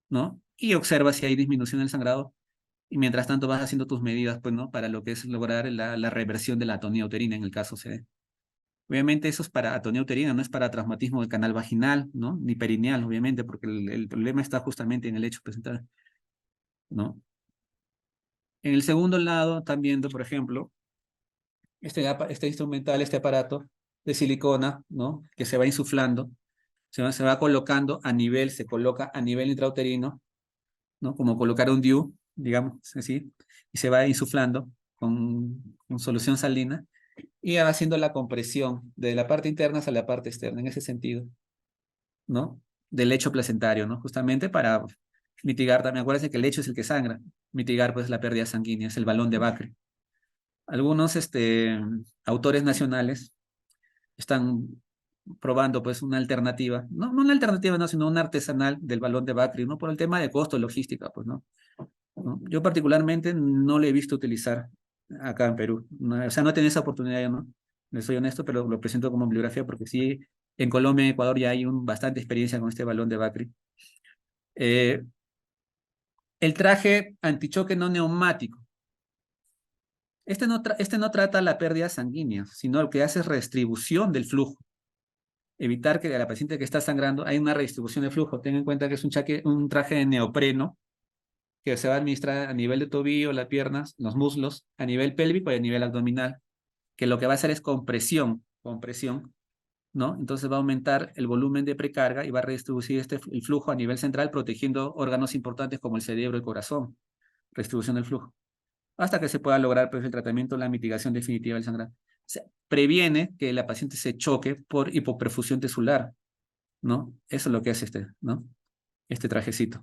Speaker 1: ¿no? Y observas si hay disminución del sangrado, y mientras tanto vas haciendo tus medidas, pues, ¿no? Para lo que es lograr la reversión de la atonía uterina en el caso se dé. Obviamente eso es para atonía uterina, no es para traumatismo del canal vaginal, ¿no? Ni perineal, obviamente, porque el problema está justamente en el hecho presental, ¿no? En el segundo lado están viendo, por ejemplo, este instrumental, este aparato de silicona, ¿no? Que se va insuflando, se va colocando se coloca a nivel intrauterino, ¿no? Como colocar un DIU, digamos así, y se va insuflando con solución salina y va haciendo la compresión de la parte interna hacia la parte externa, en ese sentido, ¿no? Del lecho placentario, ¿no? Justamente para mitigar también, acuérdense que el lecho es el que sangra, mitigar pues la pérdida sanguínea, es el balón de Bacre. Algunos autores nacionales están probando pues una alternativa, no una alternativa, no, sino una artesanal del balón de Bacri, ¿no? Por el tema de costo, logística, pues, ¿no? Yo particularmente no le he visto utilizar acá en Perú, ¿no? O sea, no he tenido esa oportunidad, ¿no? Le soy honesto, pero lo presento como bibliografía porque sí, en Colombia y Ecuador ya hay bastante experiencia con este balón de Bacri. El traje antichoque no neumático. Este no trata la pérdida sanguínea, sino lo que hace es redistribución del flujo. Evitar que a la paciente que está sangrando hay una redistribución de flujo. Ten en cuenta que es un traje de neopreno que se va a administrar a nivel de tobillo, las piernas, los muslos, a nivel pélvico y a nivel abdominal, que lo que va a hacer es compresión, ¿no? Entonces va a aumentar el volumen de precarga y va a redistribuir el flujo a nivel central, protegiendo órganos importantes como el cerebro y el corazón. Redistribución del flujo. Hasta que se pueda lograr pues, el tratamiento, la mitigación definitiva del sangrado. O sea, previene que la paciente se choque por hipoperfusión tesular, ¿no? Eso es lo que hace ¿no? Este trajecito.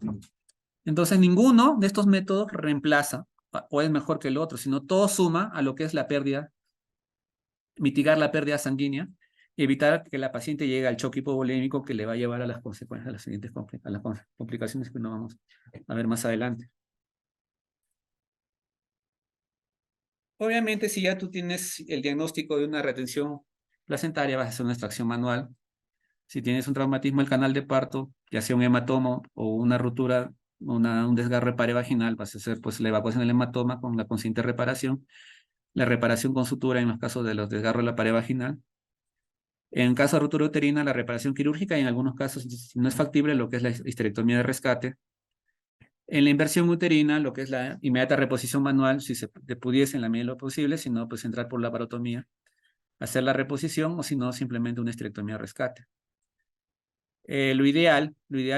Speaker 1: Entonces, ninguno de estos métodos reemplaza o es mejor que el otro, sino todo suma a lo que es la pérdida, mitigar la pérdida sanguínea y evitar que la paciente llegue al choque hipovolémico que le va a llevar a las consecuencias, a las siguientes complicaciones que no vamos a ver más adelante. Obviamente, si ya tú tienes el diagnóstico de una retención placentaria, vas a hacer una extracción manual. Si tienes un traumatismo del canal de parto, ya sea un hematoma o una ruptura, un desgarre vaginal, vas a hacer pues, la evacuación del hematoma con la consciente reparación, la reparación con sutura en los casos de los desgarros de la pared vaginal. En caso de ruptura uterina, la reparación quirúrgica y en algunos casos, si no es factible, lo que es la histerectomía de rescate, En la inversión uterina, lo que es la inmediata reposición manual, si se pudiese en la medida de lo posible, si no, pues entrar por la parotomía, hacer la reposición o si no, simplemente una esterectomía rescate. Lo ideal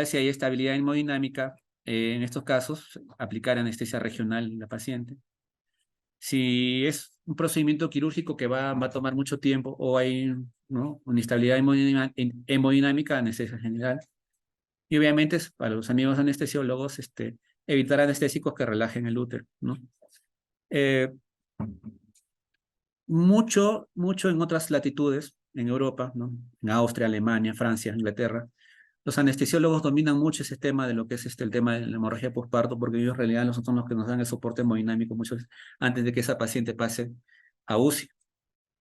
Speaker 1: si hay estabilidad hemodinámica, en estos casos, aplicar anestesia regional en la paciente. Si es un procedimiento quirúrgico que va a tomar mucho tiempo o hay, ¿no?, una inestabilidad hemodinámica, anestesia general. Y obviamente para los amigos anestesiólogos, evitar anestésicos que relajen el útero, ¿no? Eh, mucho en otras latitudes, en Europa, ¿no? En Austria, Alemania, Francia, Inglaterra, los anestesiólogos dominan mucho ese tema de lo que es el tema de la hemorragia postparto, porque ellos en realidad son los que nos dan el soporte hemodinámico muchos antes de que esa paciente pase a UCI,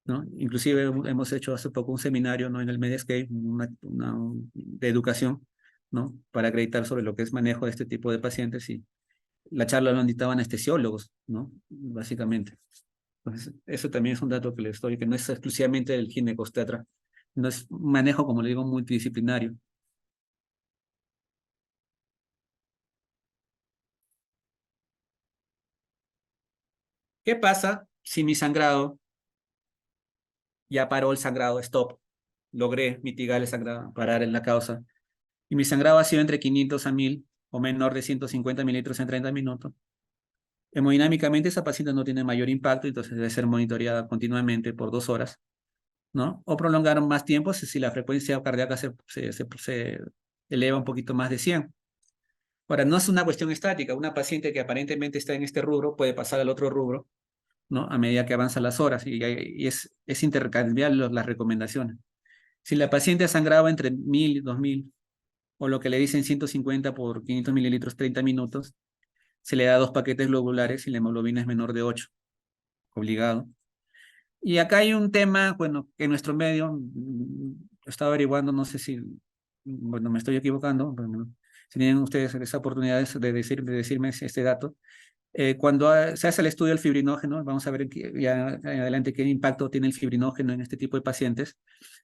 Speaker 1: ¿no? Inclusive hemos hecho hace poco un seminario, ¿no?, en el Medscape, de educación, ¿no?, para acreditar sobre lo que es manejo de este tipo de pacientes, y la charla lo han dictado anestesiólogos, ¿no?, básicamente. Entonces, eso también es un dato que les doy, que no es exclusivamente del ginecobstetra, no es un manejo, como le digo, multidisciplinario. ¿Qué pasa si mi sangrado ya paró el sangrado, stop? Logré mitigar el sangrado, parar en la causa, y mi sangrado ha sido entre 500 a 1000 o menor de 150 mililitros en 30 minutos. Hemodinámicamente esa paciente no tiene mayor impacto, entonces debe ser monitoreada continuamente por 2 horas, ¿no? O prolongar más tiempo si la frecuencia cardíaca se eleva un poquito más de 100. Ahora, no es una cuestión estática. Una paciente que aparentemente está en este rubro puede pasar al otro rubro, ¿no?, a medida que avanzan las horas, y es intercambiable las recomendaciones. Si la paciente ha sangrado entre 1000 y 2000, o lo que le dicen 150 por 500 mililitros 30 minutos, se le da 2 paquetes globulares y la hemoglobina es menor de 8, obligado. Y acá hay un tema, bueno, que en nuestro medio, estaba averiguando, no sé si, bueno, me estoy equivocando, bueno, si tienen ustedes esa oportunidad de decirme este dato. Cuando se hace el estudio del fibrinógeno, vamos a ver ya en adelante qué impacto tiene el fibrinógeno en este tipo de pacientes.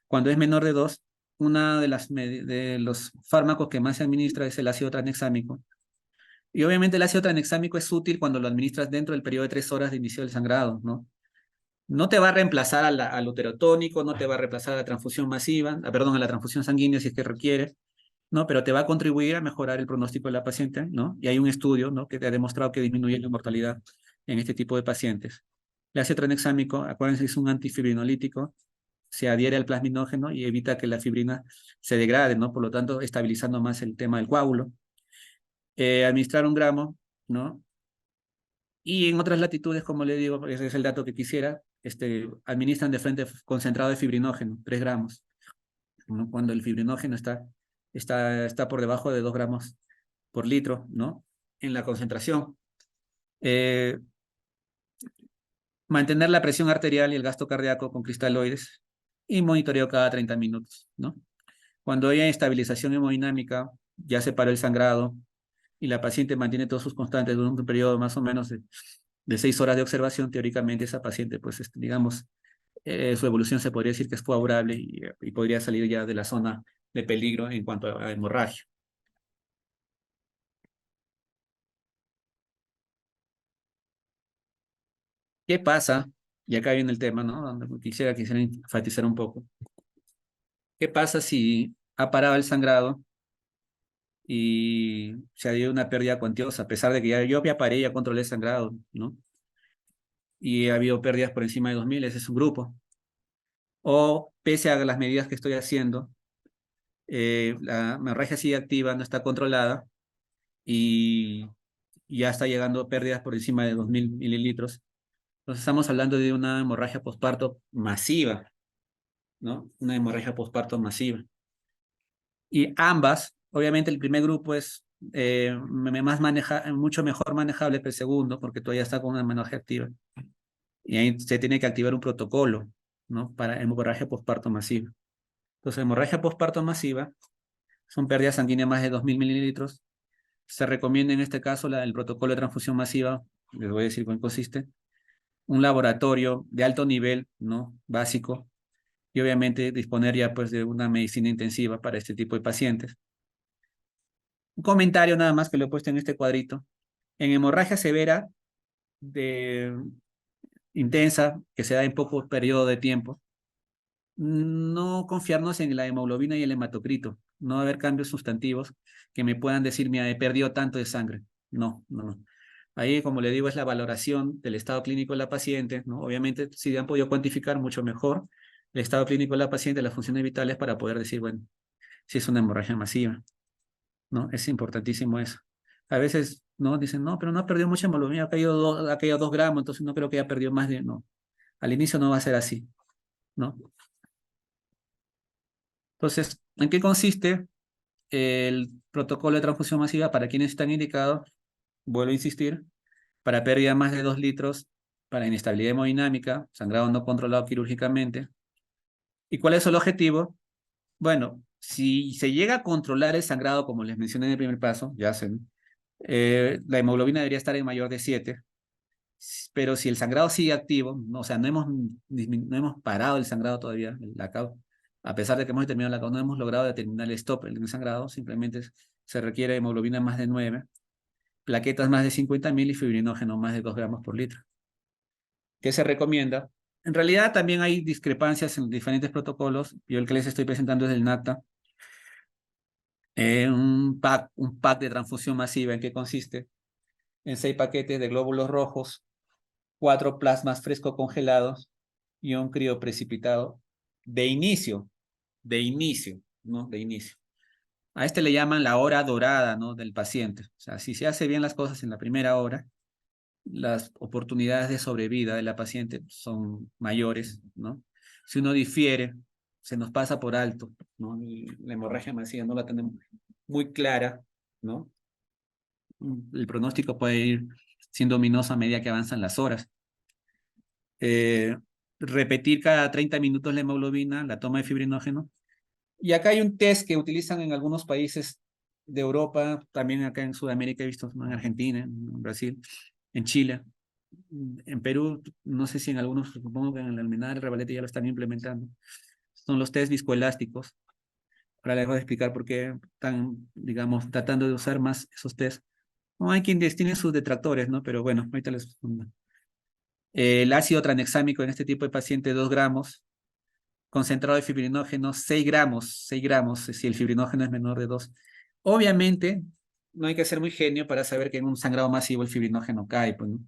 Speaker 1: Cuando es menor de 2, una de los fármacos que más se administra es el ácido tranexámico. Y obviamente el ácido tranexámico es útil cuando lo administras dentro del periodo de 3 horas de inicio del sangrado, ¿no? No te va a reemplazar al uterotónico, no te va a reemplazar a la transfusión masiva, perdón, a la transfusión sanguínea si es que requiere, ¿no? Pero te va a contribuir a mejorar el pronóstico de la paciente, ¿no? Y hay un estudio, ¿no?, que ha demostrado que disminuye la mortalidad en este tipo de pacientes. El ácido tranexámico, acuérdense, es un antifibrinolítico, se adhiere al plasminógeno y evita que la fibrina se degrade, ¿no? Por lo tanto, estabilizando más el tema del coágulo. Administrar 1 gramo, ¿no? Y en otras latitudes, como le digo, ese es el dato que quisiera, administran de frente concentrado de fibrinógeno, 3 gramos, ¿no?, cuando el fibrinógeno está por debajo de 2 gramos por litro, ¿no?, en la concentración. Mantener la presión arterial y el gasto cardíaco con cristaloides y monitoreo cada 30 minutos, ¿no? Cuando hay estabilización hemodinámica, ya se paró el sangrado y la paciente mantiene todos sus constantes durante un periodo más o menos de 6 horas de observación, teóricamente esa paciente, pues, digamos, su evolución se podría decir que es favorable, y podría salir ya de la zona de peligro en cuanto a hemorragia. ¿Qué pasa? Y acá viene el tema, ¿no?, donde quisiera enfatizar un poco. ¿Qué pasa si ha parado el sangrado y se ha dio una pérdida cuantiosa, a pesar de que yo ya paré, ya controlé el sangrado, ¿no? Y ha habido pérdidas por encima de 2000, ese es un grupo. O pese a las medidas que estoy haciendo, la hemorragia sigue activa, no está controlada, y ya está llegando a pérdidas por encima de 2000 mililitros. Entonces estamos hablando de una hemorragia posparto masiva, ¿no? Una hemorragia posparto masiva. Y ambas, obviamente el primer grupo es mucho mejor manejable que el segundo, porque todavía está con una hemorragia activa. Y ahí se tiene que activar un protocolo, ¿no?, para hemorragia posparto masiva. Entonces, hemorragia posparto masiva son pérdidas sanguíneas más de 2000 mililitros. Se recomienda en este caso el protocolo de transfusión masiva, les voy a decir cómo consiste, un laboratorio de alto nivel, ¿no?, básico, y obviamente disponer ya, pues, de una medicina intensiva para este tipo de pacientes. Un comentario nada más que lo he puesto en este cuadrito. En hemorragia severa de intensa, que se da en poco periodo de tiempo, no confiarnos en la hemoglobina y el hematocrito. No va a haber cambios sustantivos que me puedan decir, mira, he perdido tanto de sangre. No, no, no. Ahí, como le digo, es la valoración del estado clínico de la paciente, ¿no? Obviamente, si han podido cuantificar mucho mejor el estado clínico de la paciente, las funciones vitales para poder decir, bueno, si es una hemorragia masiva, ¿no? Es importantísimo eso. A veces, ¿no? Dicen, no, pero no ha perdido mucha hemoglobina, ha caído 2 gramos, entonces no creo que haya perdido más de, no. Al inicio no va a ser así, ¿no? Entonces, ¿en qué consiste el protocolo de transfusión masiva para quienes están indicados? Vuelvo a insistir, para pérdida más de 2 litros, para inestabilidad hemodinámica, sangrado no controlado quirúrgicamente. ¿Y cuál es el objetivo? Bueno, si se llega a controlar el sangrado, como les mencioné en el primer paso, ya hacen, la hemoglobina debería estar en mayor de 7, pero si el sangrado sigue activo, no, o sea, no hemos parado el sangrado todavía, a pesar de que hemos determinado la causa, no hemos logrado determinar el stop el sangrado, simplemente se requiere hemoglobina más de 9, plaquetas más de 50.000 y fibrinógeno más de 2 gramos por litro. ¿Qué se recomienda? En realidad también hay discrepancias en diferentes protocolos. Yo el que les estoy presentando es del NATA. Un pack de transfusión masiva, ¿en qué consiste? En 6 paquetes de glóbulos rojos, 4 plasmas fresco congelados y un crío precipitado de inicio, ¿no? De inicio. A este le llaman la hora dorada, ¿no? Del paciente. O sea, si se hace bien las cosas en la primera hora, las oportunidades de sobrevida de la paciente son mayores, ¿no? Si uno difiere, se nos pasa por alto, ¿no? Y la hemorragia masiva no la tenemos muy clara, ¿no? El pronóstico puede ir siendo ominoso a medida que avanzan las horas. Eh, Repetir cada 30 minutos la hemoglobina, la toma de fibrinógeno. Y acá hay un test que utilizan en algunos países de Europa, también acá en Sudamérica he visto, ¿no? En Argentina, en Brasil, en Chile. En Perú, no sé si en algunos, supongo que en el Almenara, el Revalete ya lo están implementando. Son los test viscoelásticos. Ahora les voy a explicar por qué están, digamos, tratando de usar más esos test. No hay quienes tienen sus detractores, ¿no? Pero bueno, ahorita les... El ácido tranexámico en este tipo de paciente, 2 gramos. Concentrado de fibrinógeno, 6 gramos, 6 gramos, si el fibrinógeno es menor de 2. Obviamente, no hay que ser muy genio para saber que en un sangrado masivo el fibrinógeno cae, pues, ¿no?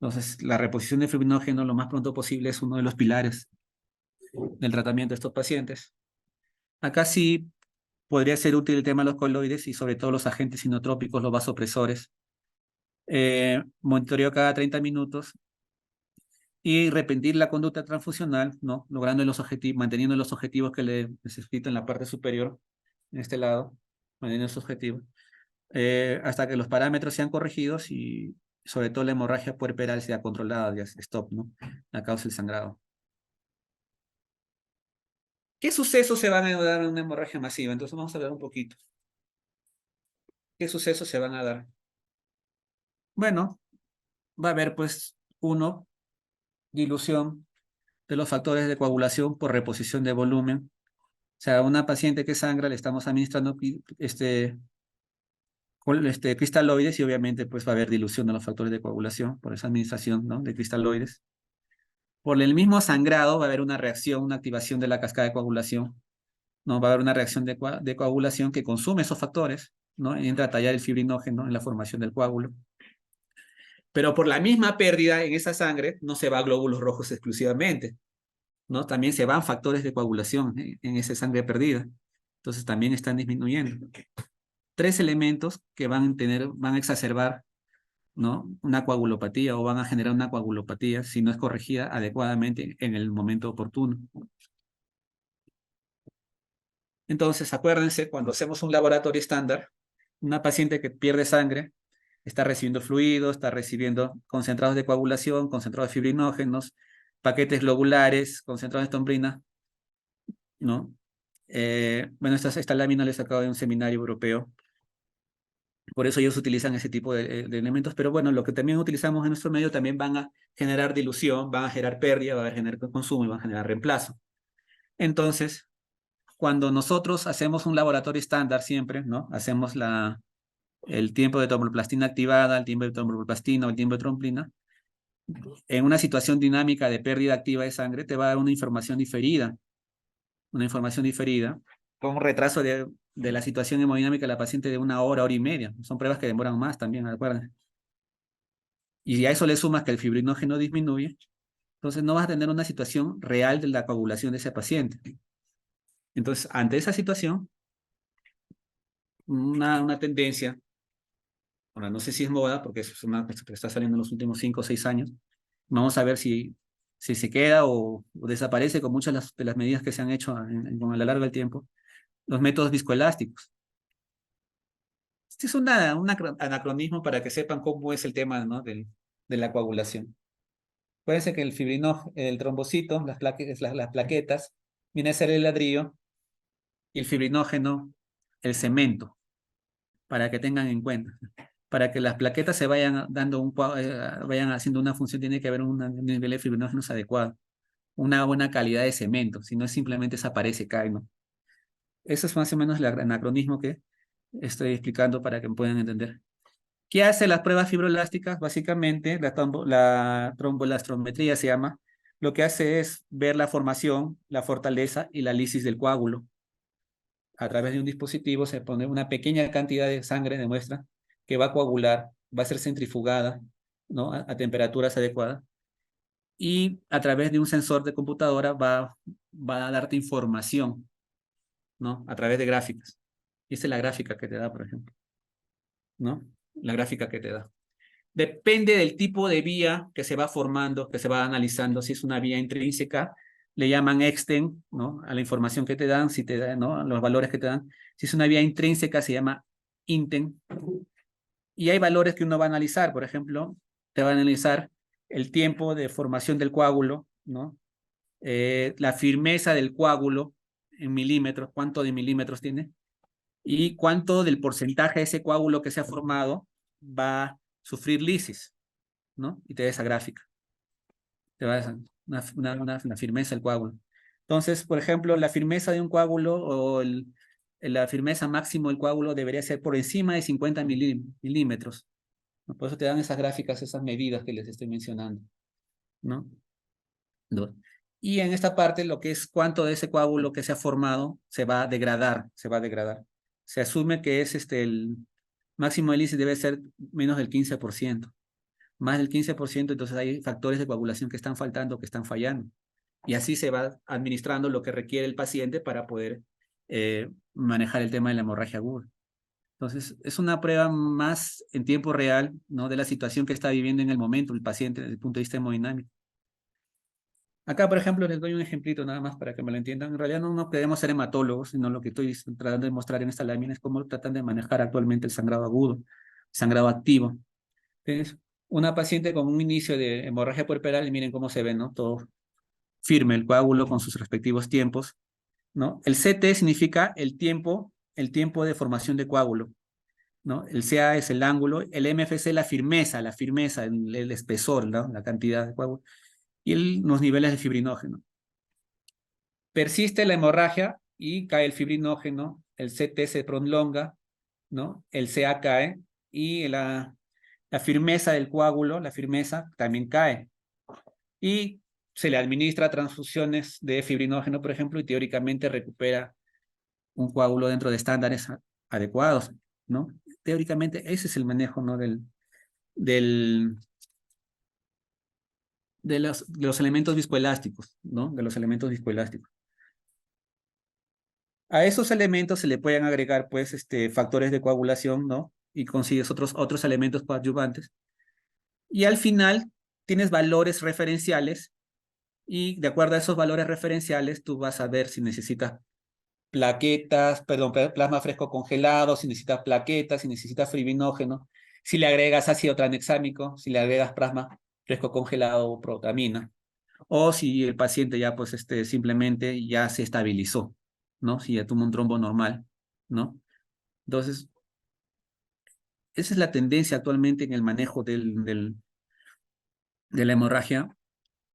Speaker 1: Entonces, la reposición de fibrinógeno lo más pronto posible es uno de los pilares del tratamiento de estos pacientes. Acá sí podría ser útil el tema de los coloides y sobre todo los agentes inotrópicos, los vasopresores. Monitoreo cada 30 minutos y repetir la conducta transfusional, ¿no? Logrando los objetivos, manteniendo los objetivos que les he escrito en la parte superior, en este lado, manteniendo esos objetivos, hasta que los parámetros sean corregidos y sobre todo la hemorragia puerperal sea controlada, ya stop, ¿no? La causa del sangrado. ¿Qué sucesos se van a dar en una hemorragia masiva? Entonces vamos a ver un poquito. ¿Qué sucesos se van a dar? Bueno, va a haber pues uno, dilución de los factores de coagulación por reposición de volumen. O sea, a una paciente que sangra le estamos administrando cristaloides y obviamente pues va a haber dilución de los factores de coagulación por esa administración, ¿no? De cristaloides. Por el mismo sangrado va a haber una reacción, una activación de la cascada de coagulación, ¿no? Va a haber una reacción de coagulación que consume esos factores, ¿no? Y entra a tallar el fibrinógeno en la formación del coágulo. Pero por la misma pérdida en esa sangre no se va a glóbulos rojos exclusivamente, ¿no? También se van factores de coagulación en esa sangre perdida. Entonces también están disminuyendo. 3 elementos que van a exacerbar, ¿no? Una coagulopatía o van a generar una coagulopatía si no es corregida adecuadamente en el momento oportuno. Entonces, acuérdense, cuando hacemos un laboratorio estándar, una paciente que pierde sangre está recibiendo fluido, está recibiendo concentrados de coagulación, concentrados de fibrinógenos, paquetes globulares, concentrados de estombrina, ¿no? Bueno, esta lámina la he sacado de un seminario europeo. Por eso ellos utilizan ese tipo de elementos, pero bueno, lo que también utilizamos en nuestro medio también van a generar dilución, van a generar pérdida, van a generar consumo y van a generar reemplazo. Entonces, cuando nosotros hacemos un laboratorio estándar siempre, ¿no? Hacemos el tiempo de tromboplastina activada, el tiempo de tromboplastina o el tiempo de tromplina, en una situación dinámica de pérdida activa de sangre, te va a dar una información diferida, con un retraso de la situación hemodinámica de la paciente de 1 hora, hora y media. Son pruebas que demoran más también, acuérdense. Y a eso le sumas que el fibrinógeno disminuye, entonces no vas a tener una situación real de la coagulación de ese paciente. Entonces, ante esa situación, una tendencia, ahora no sé si es moda, porque es una cosa que está saliendo en los últimos 5 o 6 años, vamos a ver si se queda o desaparece con muchas de las medidas que se han hecho a la larga del tiempo, los métodos viscoelásticos. Este es un anacronismo para que sepan cómo es el tema, ¿no? De la coagulación. Acuérdense que el trombocito, las plaquetas, viene a ser el ladrillo y el fibrinógeno, el cemento, para que tengan en cuenta. Para que las plaquetas se vayan vayan haciendo una función, tiene que haber un nivel de fibrinógenos adecuado, una buena calidad de cemento, si no simplemente desaparece, cae, ¿no? Eso es más o menos el anacronismo que estoy explicando para que puedan entender. ¿Qué hace las pruebas fibroelásticas? Básicamente, la trombolastrometría se llama. Lo que hace es ver la formación, la fortaleza y la lisis del coágulo. A través de un dispositivo se pone una pequeña cantidad de sangre de muestra que va a coagular, va a ser centrifugada, ¿no? A temperaturas adecuadas. Y a través de un sensor de computadora va a darte información, ¿no? A través de gráficas. Y esta es la gráfica que te da, por ejemplo, ¿no? La gráfica que te da. Depende del tipo de vía que se va formando, que se va analizando. Si es una vía intrínseca, le llaman exten, ¿no? A la información que te dan, si te dan, ¿no? Los valores que te dan. Si es una vía intrínseca, se llama inten. Y hay valores que uno va a analizar. Por ejemplo, te va a analizar el tiempo de formación del coágulo, ¿no? La firmeza del coágulo en milímetros, cuánto de milímetros tiene, y cuánto del porcentaje de ese coágulo que se ha formado va a sufrir lisis, ¿no? Y te da esa gráfica. Te va a dar una firmeza del coágulo. Entonces, por ejemplo, la firmeza de un coágulo o la firmeza máximo del coágulo debería ser por encima de 50 milímetros, ¿no? Por eso te dan esas gráficas, esas medidas que les estoy mencionando, ¿no? ¿No? Y en esta parte, lo que es cuánto de ese coágulo que se ha formado se va a degradar, se va a degradar. Se asume que es el máximo de lisis debe ser menos del 15%. Más del 15%, entonces hay factores de coagulación que están faltando, que están fallando. Y así se va administrando lo que requiere el paciente para poder manejar el tema de la hemorragia aguda. Entonces, es una prueba más en tiempo real, ¿no? De la situación que está viviendo en el momento el paciente desde el punto de vista hemodinámico. Acá, por ejemplo, les doy un ejemplito nada más para que me lo entiendan. En realidad no queremos ser hematólogos, sino lo que estoy tratando de mostrar en esta lámina es cómo tratan de manejar actualmente el sangrado agudo, sangrado activo. Tienes una paciente con un inicio de hemorragia puerperal y miren cómo se ve, ¿no? Todo firme el coágulo con sus respectivos tiempos, ¿no? El CT significa el tiempo de formación de coágulo, ¿no? El CA es el ángulo, el MFC la firmeza, el espesor, ¿no? La cantidad de coágulo y los niveles de fibrinógeno. Persiste la hemorragia y cae el fibrinógeno, el CT se prolonga, ¿no? El CA cae y la firmeza del coágulo, la firmeza también cae. Y se le administra transfusiones de fibrinógeno, por ejemplo, y teóricamente recupera un coágulo dentro de estándares adecuados, ¿no? Teóricamente ese es el manejo, ¿no? Del, de los elementos viscoelásticos, ¿no? De los elementos viscoelásticos. A esos elementos se le pueden agregar, pues, factores de coagulación, ¿no? Y consigues otros elementos coadyuvantes. Y al final tienes valores referenciales y de acuerdo a esos valores referenciales tú vas a ver si necesitas plaquetas, perdón, plasma fresco congelado, si necesitas plaquetas, si necesitas fibrinógeno, si le agregas ácido tranexámico, si le agregas plasma fresco congelado o protamina, o si el paciente ya pues simplemente ya se estabilizó, ¿no? Si ya tuvo un trombo normal, ¿no? Entonces, esa es la tendencia actualmente en el manejo de la hemorragia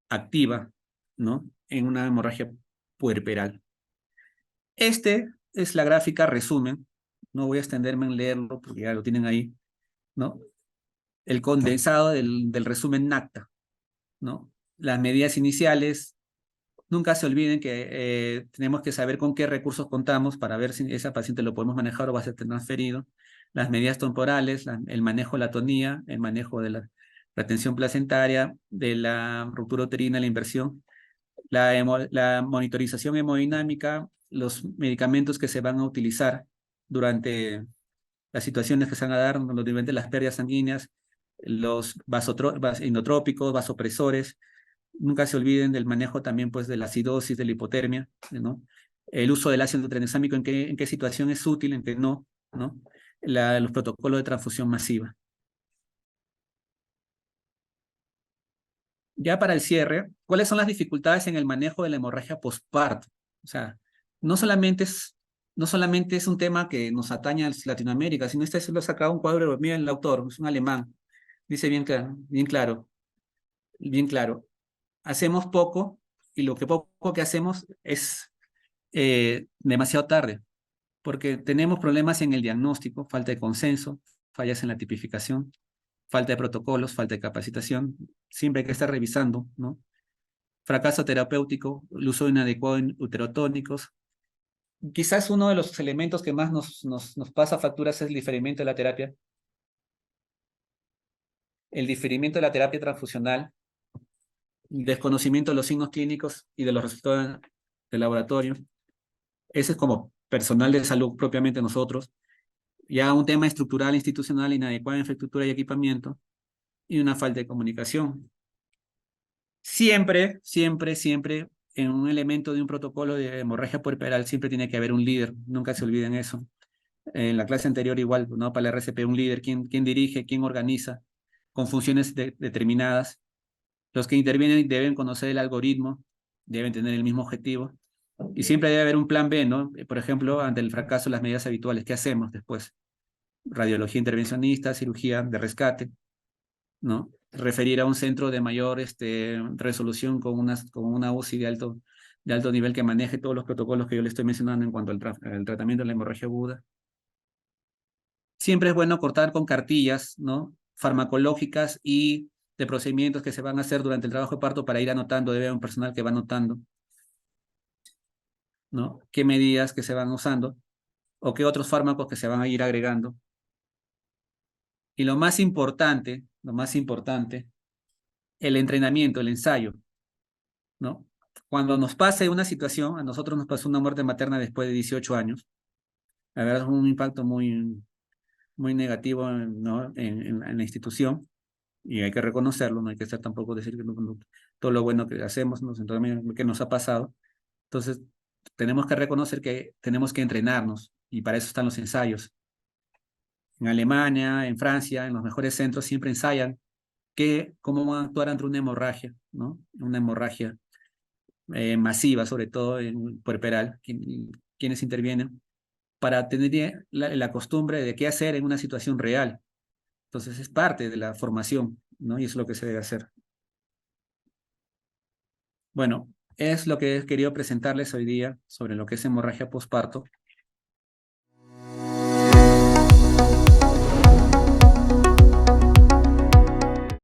Speaker 1: activa, ¿no? En una hemorragia puerperal. Este es la gráfica resumen, no voy a extenderme en leerlo porque ya lo tienen ahí, ¿no? El condensado del resumen NACTA, ¿no? Las medidas iniciales, nunca se olviden que tenemos que saber con qué recursos contamos para ver si ese paciente lo podemos manejar o va a ser transferido. Las medidas temporales, el manejo de la tonía, el manejo de la retención placentaria, de la ruptura uterina, la inversión, la monitorización hemodinámica, los medicamentos que se van a utilizar durante las situaciones que se van a dar, los niveles de las pérdidas sanguíneas, los inotrópicos, vasopresores. Nunca se olviden del manejo también pues, de la acidosis, de la hipotermia, ¿no? El uso del ácido tranexámico, en qué situación es útil, en qué no, ¿no? Los protocolos de transfusión masiva. Ya para el cierre, ¿cuáles son las dificultades en el manejo de la hemorragia postparto? O sea, no solamente es, no solamente es un tema que nos atañe a Latinoamérica, sino este se lo ha sacado un cuadro, mira el autor, es un alemán, dice bien claro, hacemos poco y lo que poco que hacemos es demasiado tarde, porque tenemos problemas en el diagnóstico, falta de consenso, fallas en la tipificación, falta de protocolos, falta de capacitación, siempre hay que estar revisando, ¿no? Fracaso terapéutico, el uso inadecuado de uterotónicos. Quizás uno de los elementos que más nos pasa facturas es el diferimiento de la terapia transfusional, desconocimiento de los signos clínicos y de los resultados del laboratorio. Ese es como personal de salud propiamente nosotros. Ya un tema estructural, institucional, inadecuada infraestructura y equipamiento y una falta de comunicación. Siempre, en un elemento de un protocolo de hemorragia puerperal, siempre tiene que haber un líder, nunca se olviden eso. En la clase anterior igual, ¿no? Para la RCP, un líder, quién dirige, quién organiza, con funciones determinadas. Los que intervienen deben conocer el algoritmo, deben tener el mismo objetivo, y siempre debe haber un plan B, ¿no? Por ejemplo, ante el fracaso, las medidas habituales, ¿qué hacemos después? Radiología intervencionista, cirugía de rescate, ¿no? Referir a un centro de mayor resolución con una UCI de alto nivel que maneje todos los protocolos que yo le estoy mencionando en cuanto al tratamiento de la hemorragia aguda. Siempre es bueno cortar con cartillas, ¿no? Farmacológicas y de procedimientos que se van a hacer durante el trabajo de parto para ir anotando, debe haber un personal que va anotando, ¿no? Qué medidas que se van usando o qué otros fármacos que se van a ir agregando. Y lo más importante, el entrenamiento, el ensayo, ¿no? Cuando nos pase una situación, a nosotros nos pasó una muerte materna después de 18 años, la verdad es un impacto muy negativo, ¿no? en la institución, y hay que reconocerlo, no hay que estar tampoco decir que todo lo bueno que hacemos, ¿no? Que nos ha pasado. Entonces, tenemos que reconocer que tenemos que entrenarnos, y para eso están los ensayos. En Alemania, en Francia, en los mejores centros siempre ensayan cómo van a actuar ante una hemorragia, ¿no? Una hemorragia masiva, sobre todo en puerperal, quienes intervienen, para tener la costumbre de qué hacer en una situación real. Entonces es parte de la formación, ¿no? Y es lo que se debe hacer. Bueno, es lo que he querido presentarles hoy día sobre lo que es hemorragia postparto.